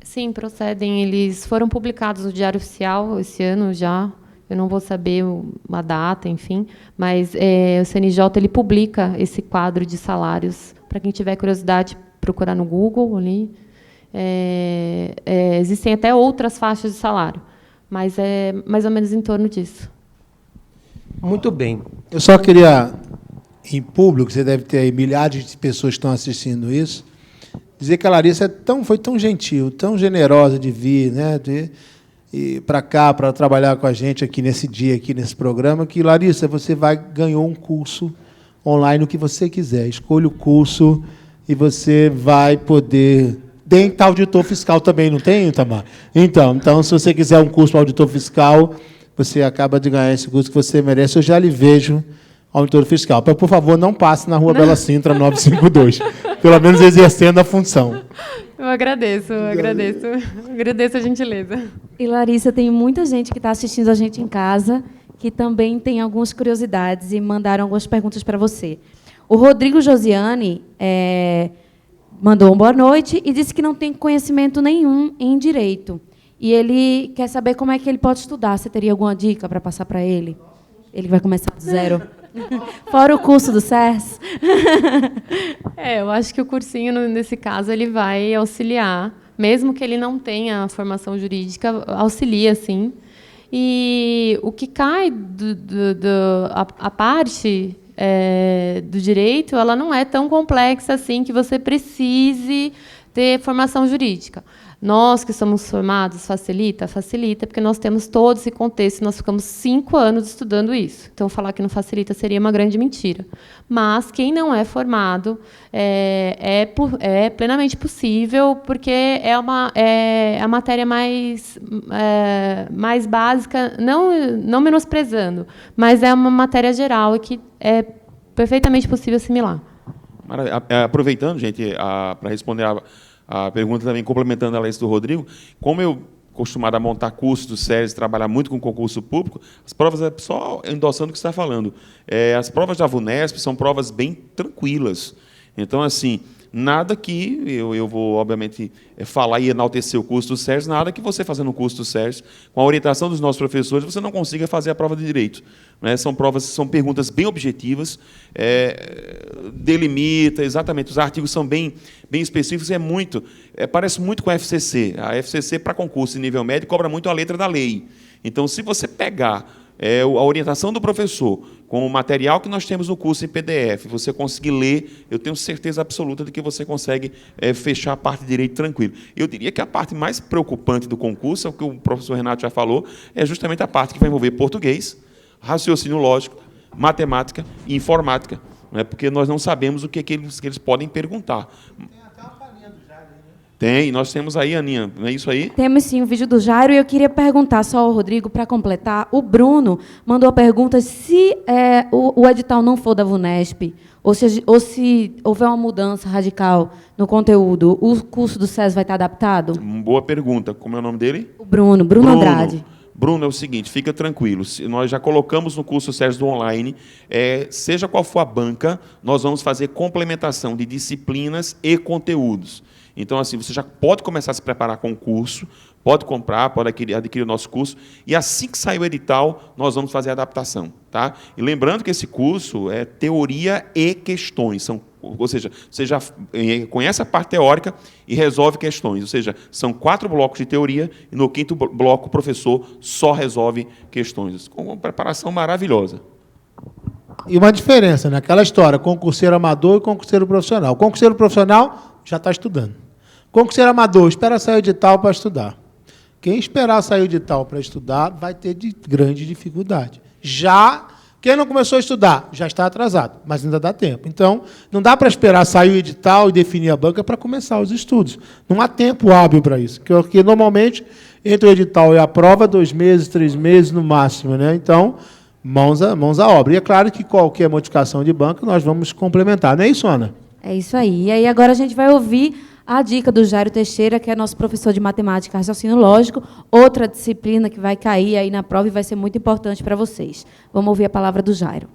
Sim, procedem. Eles foram publicados no Diário Oficial esse ano já. Eu não vou saber a data, enfim, mas o CNJ ele publica esse quadro de salários. Para quem tiver curiosidade, procurar no Google ali. Existem até outras faixas de salário, mas é mais ou menos em torno disso. Muito bem. Eu só queria, em público, você deve ter aí milhares de pessoas que estão assistindo isso, dizer que a Larissa foi tão gentil, tão generosa de vir, né, para cá, para trabalhar com a gente aqui nesse dia, aqui nesse programa, que, Larissa, você ganhou um curso online, o que você quiser. Escolha o curso e você vai poder... Tem auditor fiscal também, não tem, Itamar? Então, se você quiser um curso para auditor fiscal, você acaba de ganhar esse curso que você merece. Eu já lhe vejo auditor fiscal. Então, por favor, não passe na Rua Bela Sintra 952. Pelo menos exercendo a função. Eu agradeço. Agradeço a gentileza. E, Larissa, tem muita gente que está assistindo a gente em casa que também tem algumas curiosidades e mandaram algumas perguntas para você. O Rodrigo Josiane mandou uma boa noite e disse que não tem conhecimento nenhum em direito. E ele quer saber como é que ele pode estudar. Você teria alguma dica para passar para ele? Ele vai começar do zero. Fora o curso do SERS. Eu acho que o cursinho, nesse caso, ele vai auxiliar. Mesmo que ele não tenha formação jurídica, auxilia, sim. E o que cai a parte do direito, ela não é tão complexa assim que você precise ter formação jurídica. Nós que somos formados, facilita, porque nós temos todo esse contexto, nós ficamos 5 anos estudando isso. Então, falar que não facilita seria uma grande mentira. Mas, quem não é formado, é plenamente possível, porque é a matéria mais básica, não menosprezando, mas é uma matéria geral e que é perfeitamente possível assimilar. Aproveitando, gente, para responder a pergunta também, complementando a lei do Rodrigo, como eu acostumado a montar cursos do SERS, trabalhar muito com concurso público, as provas, só endossando o que você está falando, as provas da VUNESP são provas bem tranquilas. Então, assim, nada que eu vou, obviamente, falar e enaltecer o curso do SERS, nada que você fazendo o curso do SERS, com a orientação dos nossos professores, você não consiga fazer a prova de direito. Né? São perguntas bem objetivas, delimita exatamente, os artigos são bem específicos, parece muito com a FCC. A FCC, para concurso de nível médio, cobra muito a letra da lei. Então, se você pegar a orientação do professor com o material que nós temos no curso em PDF, você conseguir ler, eu tenho certeza absoluta de que você consegue fechar a parte de direito tranquilo. Eu diria que a parte mais preocupante do concurso, é o que o professor Renato já falou, é justamente a parte que vai envolver português, raciocínio lógico, matemática e informática, né, porque nós não sabemos o que eles podem perguntar. Tem, nós temos aí, Aninha, não é isso aí? Temos sim o vídeo do Jairo, e eu queria perguntar só ao Rodrigo, para completar, o Bruno mandou a pergunta se o edital não for da VUNESP, ou se houver uma mudança radical no conteúdo, o curso do SES vai estar adaptado? Boa pergunta. Como é o nome dele? O Bruno Andrade. Bruno, é o seguinte, fica tranquilo, nós já colocamos no curso SERS do online, seja qual for a banca, nós vamos fazer complementação de disciplinas e conteúdos. Então, assim, você já pode começar a se preparar com o curso, pode comprar, pode adquirir o nosso curso, e assim que sair o edital, nós vamos fazer a adaptação. Tá? E lembrando que esse curso é teoria e questões, ou seja, você já conhece a parte teórica e resolve questões, ou seja, são 4 blocos de teoria, e no 5º bloco o professor só resolve questões, com uma preparação maravilhosa. E uma diferença, né? Aquela história, concurseiro amador e concurseiro profissional. O concurseiro profissional já está estudando. Concurseiro amador, espera sair o edital para estudar. Quem esperar sair o edital para estudar vai ter grande dificuldade. Já quem não começou a estudar já está atrasado, mas ainda dá tempo. Então, não dá para esperar sair o edital e definir a banca para começar os estudos. Não há tempo hábil para isso, porque normalmente entre o edital e a prova, 2 meses, 3 meses no máximo, né? Então, mãos à obra. E é claro que qualquer modificação de banca nós vamos complementar, não é isso, Ana? É isso aí. E aí agora a gente vai ouvir a dica do Jairo Teixeira, que é nosso professor de matemática e raciocínio lógico, outra disciplina que vai cair aí na prova e vai ser muito importante para vocês. Vamos ouvir a palavra do Jairo.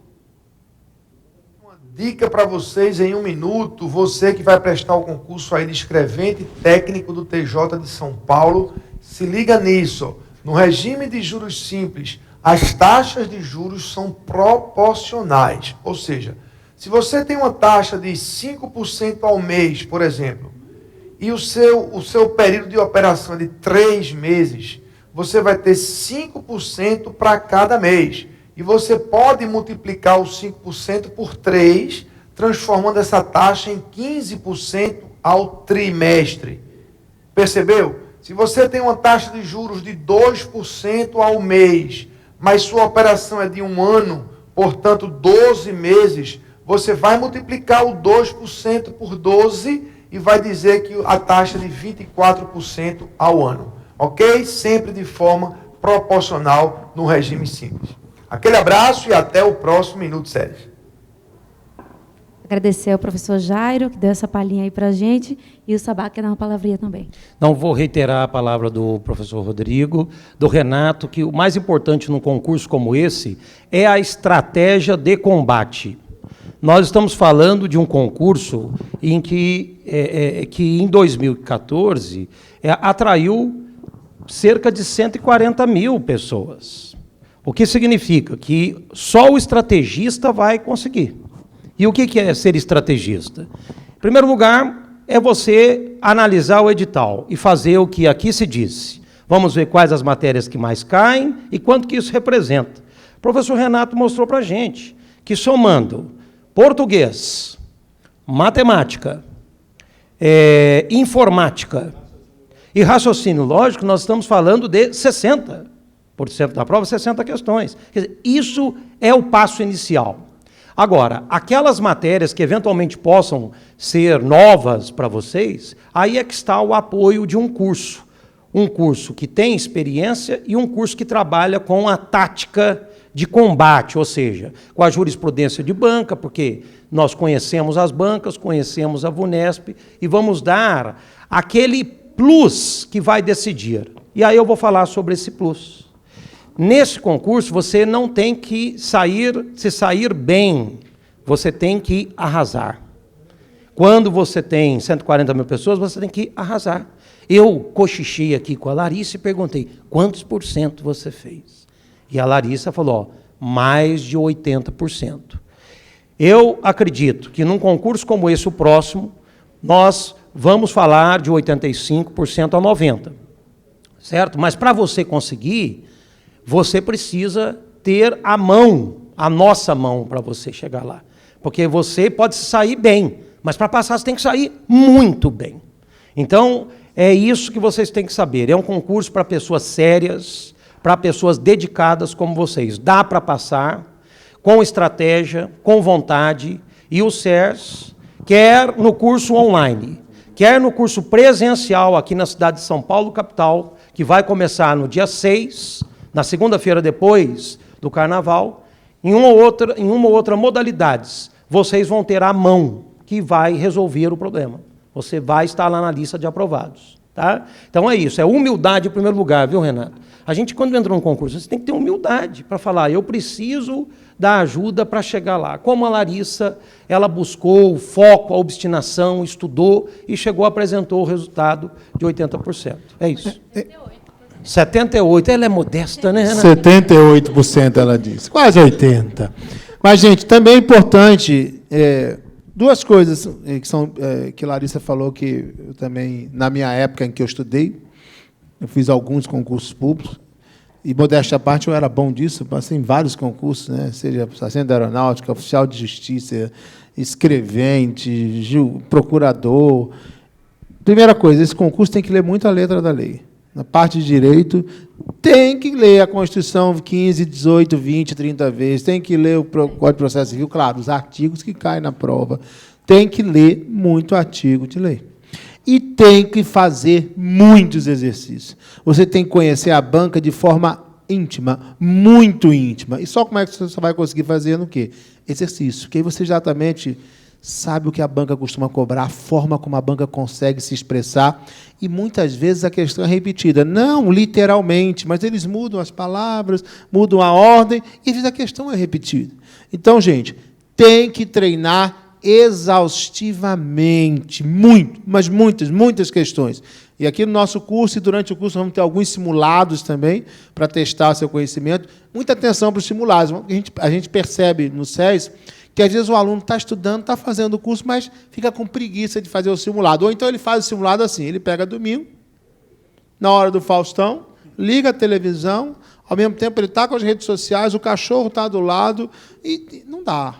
Uma dica para vocês em 1 minuto, você que vai prestar o concurso aí de escrevente técnico do TJ de São Paulo, se liga nisso. No regime de juros simples, as taxas de juros são proporcionais, ou seja, se você tem uma taxa de 5% ao mês, por exemplo, e o seu período de operação é de 3 meses, você vai ter 5% para cada mês. E você pode multiplicar os 5% por 3, transformando essa taxa em 15% ao trimestre. Percebeu? Se você tem uma taxa de juros de 2% ao mês, mas sua operação é de 1 ano, portanto 12 meses, você vai multiplicar o 2% por 12 e vai dizer que a taxa é de 24% ao ano. Ok? Sempre de forma proporcional no regime simples. Aquele abraço e até o próximo Minuto Séries. Agradecer ao professor Jairo, que deu essa palhinha aí para a gente, e o Sabá, que dá uma palavrinha também. Não vou reiterar a palavra do professor Rodrigo, do Renato, que o mais importante num concurso como esse é a estratégia de combate. Nós estamos falando de um concurso em que em 2014 atraiu cerca de 140 mil pessoas. O que significa que só o estrategista vai conseguir. E o que é ser estrategista? Em primeiro lugar, é você analisar o edital e fazer o que aqui se disse. Vamos ver quais as matérias que mais caem e quanto que isso representa. O professor Renato mostrou para a gente que somando português, matemática, informática e raciocínio lógico, nós estamos falando de 60% da prova, 60 questões. Quer dizer, isso é o passo inicial. Agora, aquelas matérias que eventualmente possam ser novas para vocês, aí é que está o apoio de um curso. Um curso que tem experiência e um curso que trabalha com a tática de combate, ou seja, com a jurisprudência de banca, porque nós conhecemos as bancas, conhecemos a VUNESP, e vamos dar aquele plus que vai decidir. E aí eu vou falar sobre esse plus. Nesse concurso, você não tem que se sair bem, você tem que arrasar. Quando você tem 140 mil pessoas, você tem que arrasar. Eu cochichei aqui com a Larissa e perguntei, quantos por cento você fez? E a Larissa falou, mais de 80%. Eu acredito que num concurso como esse, o próximo, nós vamos falar de 85% a 90%. Certo? Mas para você conseguir, você precisa ter a mão, a nossa mão, para você chegar lá. Porque você pode sair bem, mas para passar você tem que sair muito bem. Então, é isso que vocês têm que saber. É um concurso para pessoas sérias, para pessoas dedicadas como vocês. Dá para passar, com estratégia, com vontade, e o SERS, quer no curso online, quer no curso presencial aqui na cidade de São Paulo, capital, que vai começar no dia 6, na segunda-feira depois do Carnaval, em uma ou outra modalidades, vocês vão ter a mão que vai resolver o problema. Você vai estar lá na lista de aprovados. Tá? Então é isso, é humildade em primeiro lugar, viu, Renato? A gente, quando entra num concurso, você tem que ter humildade para falar, eu preciso da ajuda para chegar lá. Como a Larissa, ela buscou o foco, a obstinação, estudou e chegou, apresentou o resultado de 80%. É isso. 78%, ela é modesta, né, Renato? 78%, ela disse. Quase 80%. Mas, gente, também é importante, duas coisas que Larissa falou que eu também, na minha época em que eu estudei, eu fiz alguns concursos públicos, e, modéstia à parte, eu era bom disso, passei em vários concursos, né, seja sargento da aeronáutica, oficial de justiça, escrevente, procurador. Primeira coisa, esse concurso tem que ler muito a letra da lei. Na parte de direito, tem que ler a Constituição 15, 18, 20, 30 vezes, tem que ler o Código de Processo Civil, claro, os artigos que caem na prova, tem que ler muito artigo de lei. E tem que fazer muitos exercícios. Você tem que conhecer a banca de forma íntima, muito íntima. E só como é que você só vai conseguir fazer no quê? Exercício. Porque aí você exatamente sabe o que a banca costuma cobrar, a forma como a banca consegue se expressar, e muitas vezes a questão é repetida. Não literalmente, mas eles mudam as palavras, mudam a ordem, e às vezes a questão é repetida. Então, gente, tem que treinar exaustivamente, muito, mas muitas questões. E aqui no nosso curso, e durante o curso, vamos ter alguns simulados também, para testar seu conhecimento. Muita atenção para os simulados. A gente percebe no SES que, às vezes, o aluno está estudando, está fazendo o curso, mas fica com preguiça de fazer o simulado. Ou então ele faz o simulado assim, ele pega domingo, na hora do Faustão, liga a televisão, ao mesmo tempo ele está com as redes sociais, o cachorro está do lado, e não dá.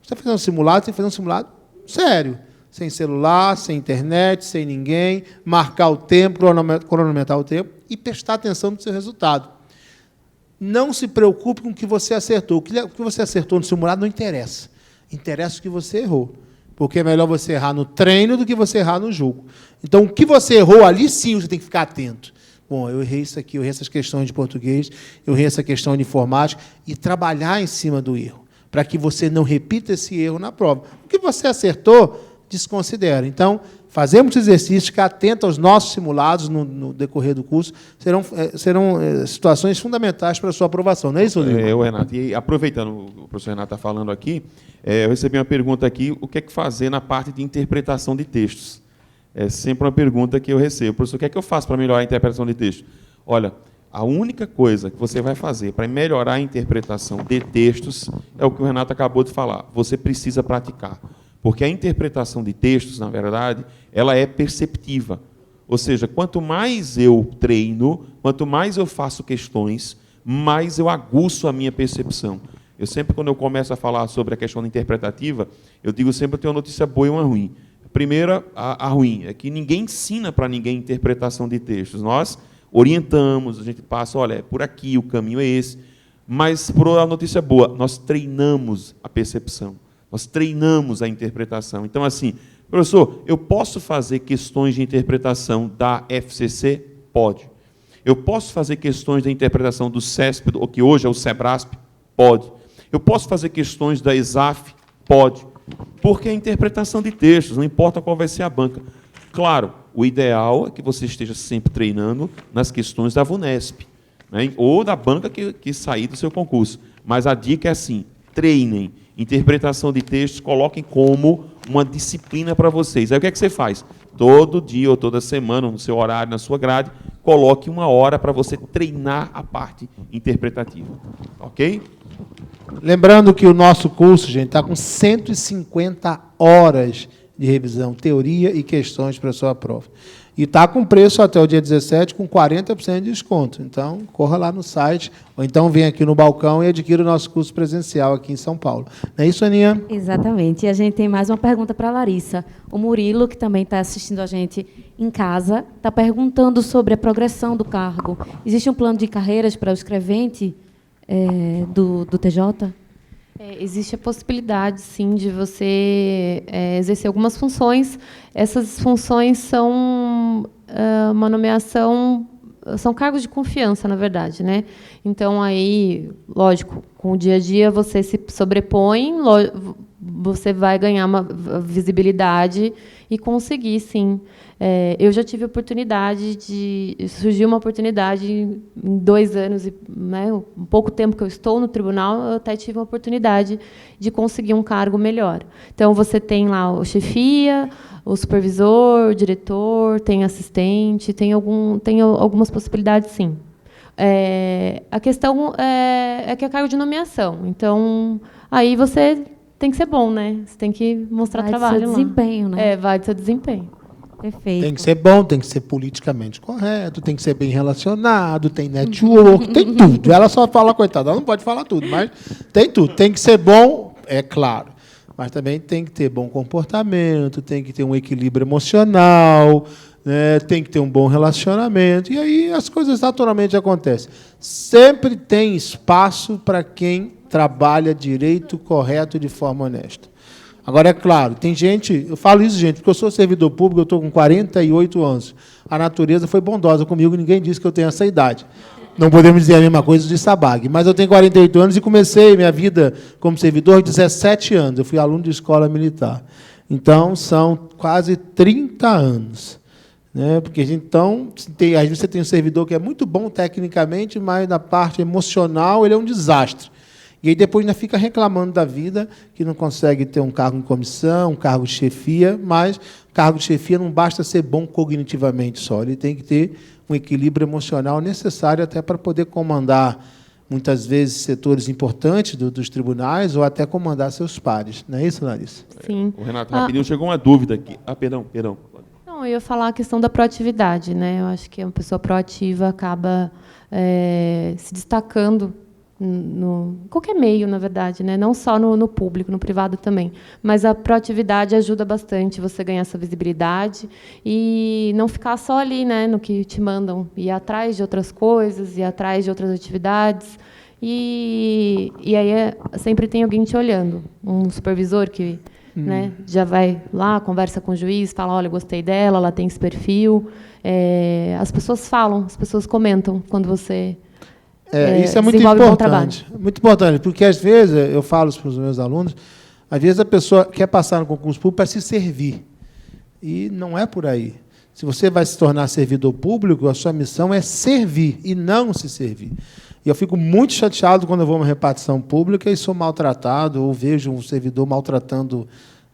Você está fazendo um simulado, tem que fazer um simulado sério, sem celular, sem internet, sem ninguém, marcar o tempo, cronometrar o tempo e prestar atenção no seu resultado. Não se preocupe com o que você acertou. O que você acertou no simulado não interessa. Interessa o que você errou. Porque é melhor você errar no treino do que você errar no jogo. Então, o que você errou ali, sim, você tem que ficar atento. Bom, eu errei isso aqui, eu errei essas questões de português, eu errei essa questão de informática, e trabalhar em cima do erro, para que você não repita esse erro na prova. O que você acertou, desconsidera. Então, fazemos exercícios, ficar atento aos nossos simulados no decorrer do curso, serão situações fundamentais para a sua aprovação. Não é isso, Rodrigo? Renato, e aproveitando o professor Renato está falando aqui, eu recebi uma pergunta aqui, o que é que fazer na parte de interpretação de textos? É sempre uma pergunta que eu recebo. Professor, o que é que eu faço para melhorar a interpretação de texto? Olha, a única coisa que você vai fazer para melhorar a interpretação de textos é o que o Renato acabou de falar. Você precisa praticar. Porque a interpretação de textos, na verdade, ela é perceptiva. Ou seja, quanto mais eu treino, quanto mais eu faço questões, mais eu aguço a minha percepção. Eu sempre, quando eu começo a falar sobre a questão interpretativa, eu digo sempre que eu tenho uma notícia boa e uma ruim. Primeira, a ruim, é que ninguém ensina para ninguém interpretação de textos. Nós orientamos, a gente passa, olha, é por aqui, o caminho é esse. Mas, por a notícia boa, nós treinamos a percepção, nós treinamos a interpretação. Então, assim, professor, eu posso fazer questões de interpretação da FCC? Pode. Eu posso fazer questões da interpretação do CESP, o que hoje é o SEBRASP? Pode. Eu posso fazer questões da ESAF? Pode. Porque é interpretação de textos, não importa qual vai ser a banca. Claro, o ideal é que você esteja sempre treinando nas questões da VUNESP, né, ou da banca que sair do seu concurso. Mas a dica é assim, treinem. Interpretação de textos, coloquem como uma disciplina para vocês. Aí o que é que você faz? Todo dia ou toda semana, no seu horário, na sua grade, coloque 1 hora para você treinar a parte interpretativa. Ok? Lembrando que o nosso curso, gente, está com 150 horas de revisão, teoria e questões para a sua prova. E está com preço até o dia 17, com 40% de desconto. Então, corra lá no site, ou então vem aqui no balcão e adquira o nosso curso presencial aqui em São Paulo. Não é isso, Aninha? Exatamente. E a gente tem mais uma pergunta para a Larissa. O Murilo, que também está assistindo a gente em casa, está perguntando sobre a progressão do cargo. Existe um plano de carreiras para o escrevente do TJ? Existe a possibilidade, sim, de você exercer algumas funções. Essas funções são uma nomeação, são cargos de confiança, na verdade, né? Então, aí, lógico, com o dia a dia você se sobrepõe, você vai ganhar uma visibilidade e conseguir, sim. Eu já tive oportunidade surgiu uma oportunidade em 2 anos, né, um pouco tempo que eu estou no tribunal, eu até tive uma oportunidade de conseguir um cargo melhor. Então, você tem lá o chefia, o supervisor, o diretor, tem assistente, tem algumas possibilidades, sim. A questão é que é cargo de nomeação. Então, aí você tem que ser bom, né? Você tem que mostrar trabalho lá. Vai do seu desempenho, né? Vai do seu desempenho. Perfeito. Tem que ser bom, tem que ser politicamente correto, tem que ser bem relacionado, tem network, tem tudo. Ela só fala, coitada, ela não pode falar tudo, mas tem tudo. Tem que ser bom, é claro, mas também tem que ter bom comportamento, tem que ter um equilíbrio emocional, né, tem que ter um bom relacionamento, e aí as coisas naturalmente acontecem. Sempre tem espaço para quem trabalha direito, correto, de forma honesta. Agora, é claro, tem gente... Eu falo isso, gente, porque eu sou servidor público, eu estou com 48 anos. A natureza foi bondosa comigo, ninguém disse que eu tenho essa idade. Não podemos dizer a mesma coisa de Sabag. Mas eu tenho 48 anos e comecei minha vida como servidor aos 17 anos. Eu fui aluno de escola militar. Então, são quase 30 anos. Né? Porque, então, às vezes você tem um servidor que é muito bom tecnicamente, mas na parte emocional ele é um desastre. E aí depois ainda fica reclamando da vida, que não consegue ter um cargo em comissão, um cargo de chefia, mas cargo de chefia não basta ser bom cognitivamente só, ele tem que ter um equilíbrio emocional necessário até para poder comandar, muitas vezes, setores importantes dos tribunais ou até comandar seus pares. Não é isso, Larissa? Sim. O Renato, rapidinho, chegou uma dúvida aqui. Perdão. Não, eu ia falar a questão da proatividade, né? Eu acho que uma pessoa proativa acaba se destacando no qualquer meio, na verdade, né? Não só no público, no privado também. Mas a proatividade ajuda bastante você ganhar essa visibilidade e não ficar só ali, né, no que te mandam, ir atrás de outras coisas, ir atrás de outras atividades. e aí sempre tem alguém te olhando, um supervisor que, né, já vai lá, conversa com o juiz, fala, olha, gostei dela, ela tem esse perfil. As pessoas falam, as pessoas comentam quando você isso é muito desenvolve um bom trabalho. importante. Muito importante, porque às vezes, eu falo para os meus alunos, às vezes a pessoa quer passar no concurso público para se servir. E não é por aí. Se você vai se tornar servidor público, a sua missão é servir e não se servir. E eu fico muito chateado quando eu vou a uma repartição pública e sou maltratado, ou vejo um servidor maltratando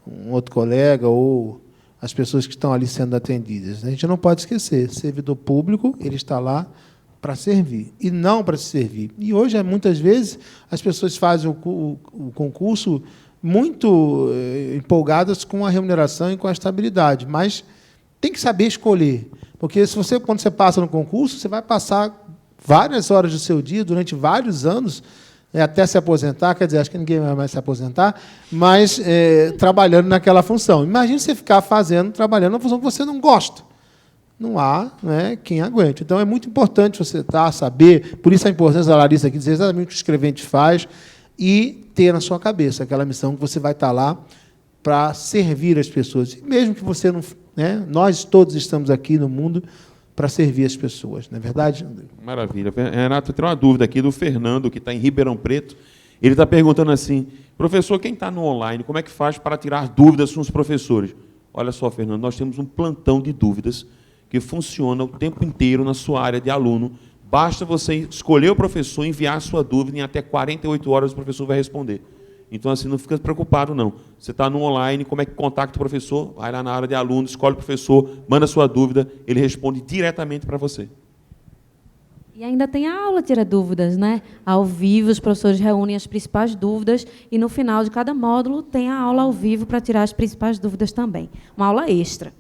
um outro colega, ou as pessoas que estão ali sendo atendidas. A gente não pode esquecer, servidor público, ele está lá para servir, e não para se servir. E hoje, muitas vezes, as pessoas fazem o concurso muito empolgadas com a remuneração e com a estabilidade, mas tem que saber escolher, porque quando você passa no concurso, você vai passar várias horas do seu dia, durante vários anos, até se aposentar, quer dizer, acho que ninguém vai mais se aposentar, mas trabalhando naquela função. Imagina você ficar trabalhando na função que você não gosta. Não há, né, quem aguente. Então, é muito importante você saber, por isso a importância da Larissa aqui, dizer exatamente o que o escrevente faz e ter na sua cabeça aquela missão que você vai estar lá para servir as pessoas. E mesmo que você não... Né, nós todos estamos aqui no mundo para servir as pessoas, não é verdade, André? Maravilha. Renato, eu tenho uma dúvida aqui do Fernando, que está em Ribeirão Preto. Ele está perguntando assim, professor, quem está no online, como é que faz para tirar dúvidas com os professores? Olha só, Fernando, nós temos um plantão de dúvidas que funciona o tempo inteiro na sua área de aluno. Basta você escolher o professor, enviar a sua dúvida, e em até 48 horas o professor vai responder. Então, assim, não fica preocupado, não. Você está no online, como é que contacta o professor? Vai lá na área de aluno, escolhe o professor, manda a sua dúvida, ele responde diretamente para você. E ainda tem a aula Tira Dúvidas, né? Ao vivo, os professores reúnem as principais dúvidas e, no final de cada módulo, tem a aula ao vivo para tirar as principais dúvidas também. Uma aula extra.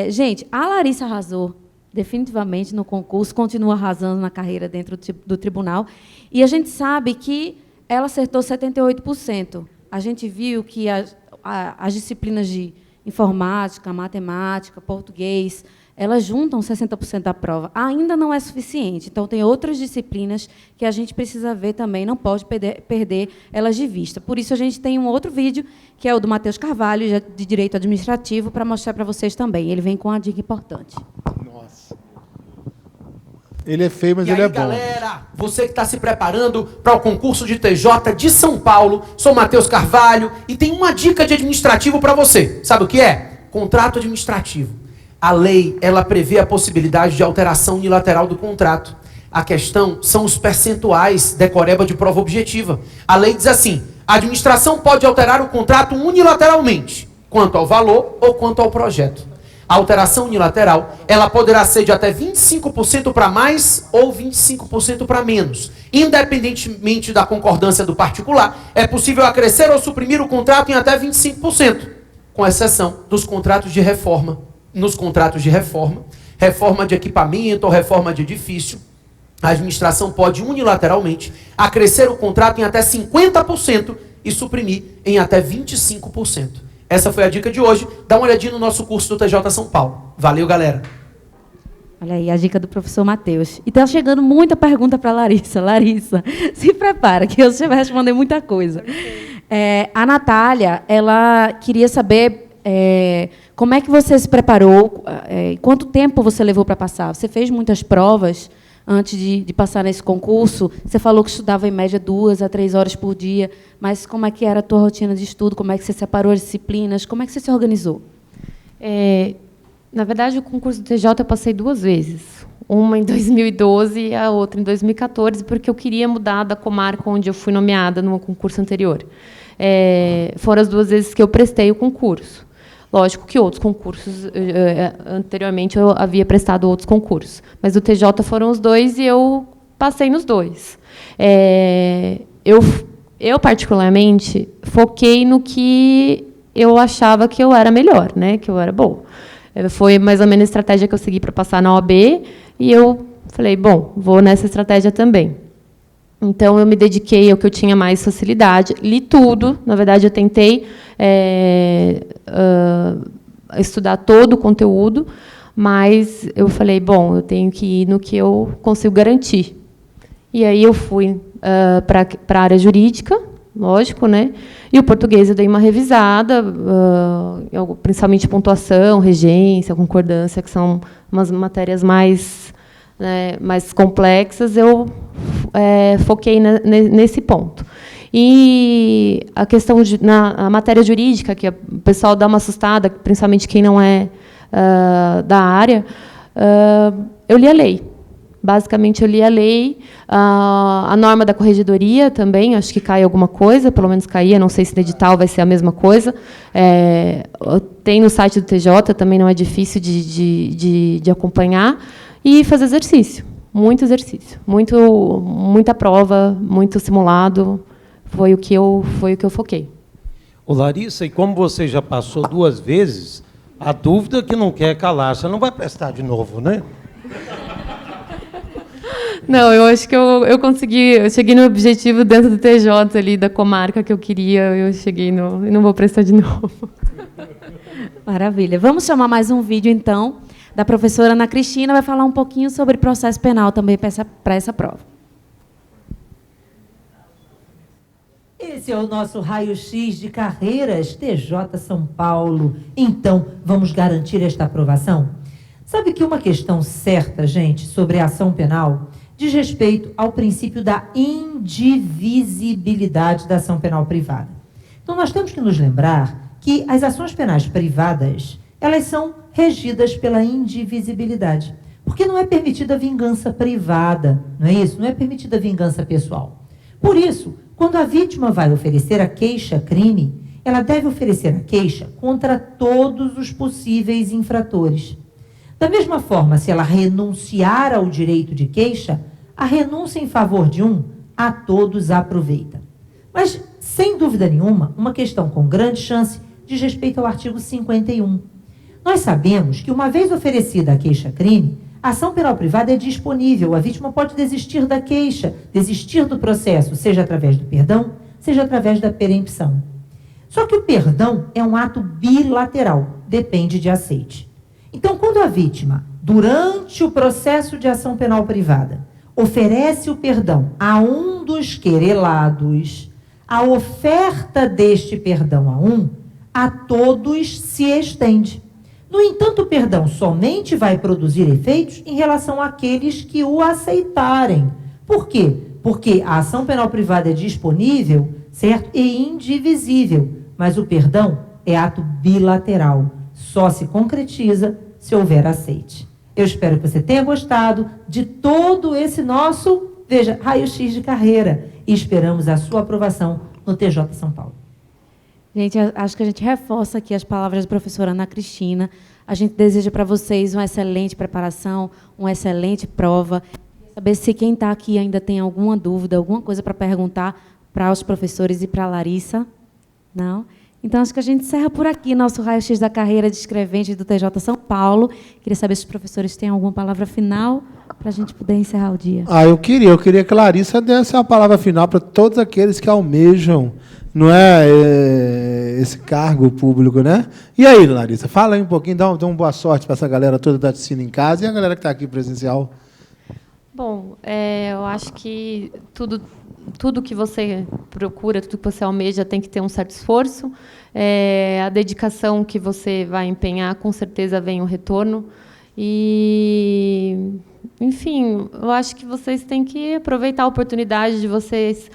Gente, a Larissa arrasou definitivamente no concurso, continua arrasando na carreira dentro do tribunal, e a gente sabe que ela acertou 78%. A gente viu que as disciplinas de informática, matemática, português, elas juntam 60% da prova. Ainda não é suficiente. Então, tem outras disciplinas que a gente precisa ver também, não pode perder elas de vista. Por isso, a gente tem um outro vídeo, que é o do Matheus Carvalho, de Direito Administrativo, para mostrar para vocês também. Ele vem com uma dica importante. Nossa. Ele é feio, mas e ele aí, é bom. Galera, você que está se preparando para o concurso de TJ de São Paulo, sou Matheus Carvalho e tem uma dica de administrativo para você. Sabe o que é? Contrato administrativo. A lei, ela prevê a possibilidade de alteração unilateral do contrato. A questão são os percentuais decoreba de prova objetiva. A lei diz assim, a administração pode alterar o contrato unilateralmente, quanto ao valor ou quanto ao projeto. A alteração unilateral, ela poderá ser de até 25% para mais ou 25% para menos. Independentemente da concordância do particular, é possível acrescer ou suprimir o contrato em até 25%, com exceção dos contratos de reforma. Nos contratos de reforma, reforma de equipamento ou reforma de edifício, a administração pode unilateralmente acrescer o contrato em até 50% e suprimir em até 25%. Essa foi a dica de hoje. Dá uma olhadinha no nosso curso do TJ São Paulo. Valeu, galera. Olha aí a dica do professor Matheus. E está chegando muita pergunta para a Larissa. Larissa, se prepara, que você vai responder muita coisa. A Natália, ela queria saber como é que você se preparou, quanto tempo você levou para passar. Você fez muitas provas antes de passar nesse concurso? Você falou que estudava em média 2 a 3 horas por dia, mas como é que era a tua rotina de estudo? Como é que você separou as disciplinas? Como é que você se organizou? Na verdade, o concurso do TJ eu passei 2 vezes. Uma em 2012 e a outra em 2014, porque eu queria mudar da comarca onde eu fui nomeada no concurso anterior. Foram as 2 vezes que eu prestei o concurso. Lógico que outros concursos, anteriormente eu havia prestado outros concursos, mas o TJ foram os 2 e eu passei nos 2. Eu, particularmente, foquei no que eu achava que eu era melhor, né, que eu era boa. Foi mais ou menos a estratégia que eu segui para passar na OAB, e eu falei, bom, vou nessa estratégia também. Então, eu me dediquei ao que eu tinha mais facilidade, li tudo, na verdade, eu tentei estudar todo o conteúdo, mas eu falei, bom, eu tenho que ir no que eu consigo garantir. E aí eu fui para a área jurídica, lógico, né? E o português eu dei uma revisada, principalmente pontuação, regência, concordância, que são umas matérias mais, né, mais complexas, eu foquei nesse ponto. E a questão na matéria jurídica, que o pessoal dá uma assustada, principalmente quem não é da área, eu li a lei. Basicamente, eu li a lei, a norma da corregedoria também, acho que cai alguma coisa, pelo menos caía, não sei se no edital vai ser a mesma coisa. Tem no site do TJ, também não é difícil de acompanhar. E fazer exercício, muito exercício, muita prova, muito simulado, foi o que eu foquei. Ô Larissa, e como você já passou 2 vezes, a dúvida que não quer calar, você não vai prestar de novo, né? Não, eu acho que eu consegui, eu cheguei no objetivo dentro do TJ ali, da comarca que eu queria, eu cheguei e não vou prestar de novo. Maravilha. Vamos chamar mais um vídeo, então, da professora Ana Cristina, vai falar um pouquinho sobre processo penal também para essa prova. Esse é o nosso raio-x de carreiras TJ São Paulo. Então, vamos garantir esta aprovação? Sabe que uma questão certa, gente, sobre a ação penal diz respeito ao princípio da indivisibilidade da ação penal privada. Então, nós temos que nos lembrar que as ações penais privadas, elas são regidas pela indivisibilidade, porque não é permitida vingança privada, não é isso? Não é permitida vingança pessoal. Por isso, quando a vítima vai oferecer a queixa-crime, ela deve oferecer a queixa contra todos os possíveis infratores. Da mesma forma, se ela renunciar ao direito de queixa, a renúncia em favor de um, a todos aproveita. Mas, sem dúvida nenhuma, uma questão com grande chance diz respeito ao artigo 51. Nós sabemos que, uma vez oferecida a queixa-crime, a ação penal privada é disponível, a vítima pode desistir da queixa, desistir do processo, seja através do perdão, seja através da perempção. Só que o perdão é um ato bilateral, depende de aceite. Então, quando a vítima, durante o processo de ação penal privada, oferece o perdão a um dos querelados, a oferta deste perdão a todos se estende. No entanto, o perdão somente vai produzir efeitos em relação àqueles que o aceitarem. Por quê? Porque a ação penal privada é disponível, certo? E indivisível, mas o perdão é ato bilateral. Só se concretiza se houver aceite. Eu espero que você tenha gostado de todo esse nosso, veja, raio-x de carreira. E esperamos a sua aprovação no TJ São Paulo. Gente, acho que a gente reforça aqui as palavras da professora Ana Cristina. A gente deseja para vocês uma excelente preparação, uma excelente prova. Queria saber se quem está aqui ainda tem alguma dúvida, alguma coisa para perguntar para os professores e para a Larissa. Não? Então, acho que a gente encerra por aqui nosso raio-x da carreira de escrevente do TJ São Paulo. Queria saber se os professores têm alguma palavra final para a gente poder encerrar o dia. Eu queria que a Larissa desse a palavra final para todos aqueles que almejam, não é, esse cargo público, né? E aí, Larissa, fala aí um pouquinho, dá uma boa sorte para essa galera toda da Ticina em casa e a galera que está aqui presencial. Bom, eu acho que tudo que você procura, tudo que você almeja tem que ter um certo esforço. A dedicação que você vai empenhar, com certeza vem um retorno. E, enfim, eu acho que vocês têm que aproveitar a oportunidade de vocês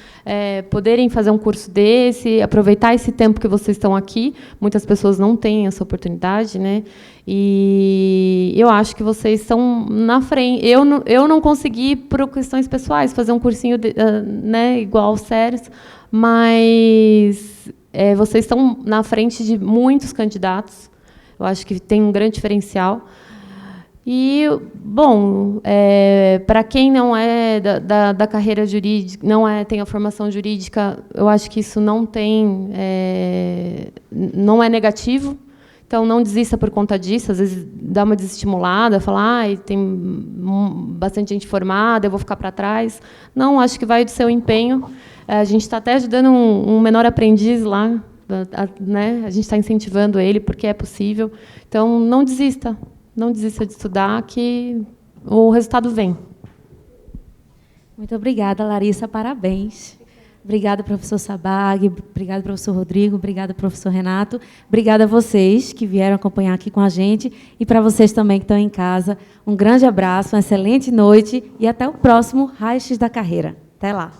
poderem fazer um curso desse, aproveitar esse tempo que vocês estão aqui. Muitas pessoas não têm essa oportunidade, né? E eu acho que vocês estão na frente. Eu não consegui, por questões pessoais, fazer um cursinho né, igual ao SERES, mas vocês estão na frente de muitos candidatos. Eu acho que tem um grande diferencial. E, bom, para quem não é da carreira jurídica, tem a formação jurídica, eu acho que isso não é negativo. Então, não desista por conta disso. Às vezes, dá uma desestimulada, fala, tem bastante gente formada, eu vou ficar para trás. Não, acho que vai do seu empenho. A gente está até ajudando um menor aprendiz lá, né? A gente está incentivando ele, porque é possível. Então, não desista. Não desista de estudar, que o resultado vem. Muito obrigada, Larissa. Parabéns. Obrigada, professor Sabag. Obrigada, professor Rodrigo. Obrigada, professor Renato. Obrigada a vocês que vieram acompanhar aqui com a gente. E para vocês também que estão em casa, um grande abraço, uma excelente noite e até o próximo Raio X da Carreira. Até lá.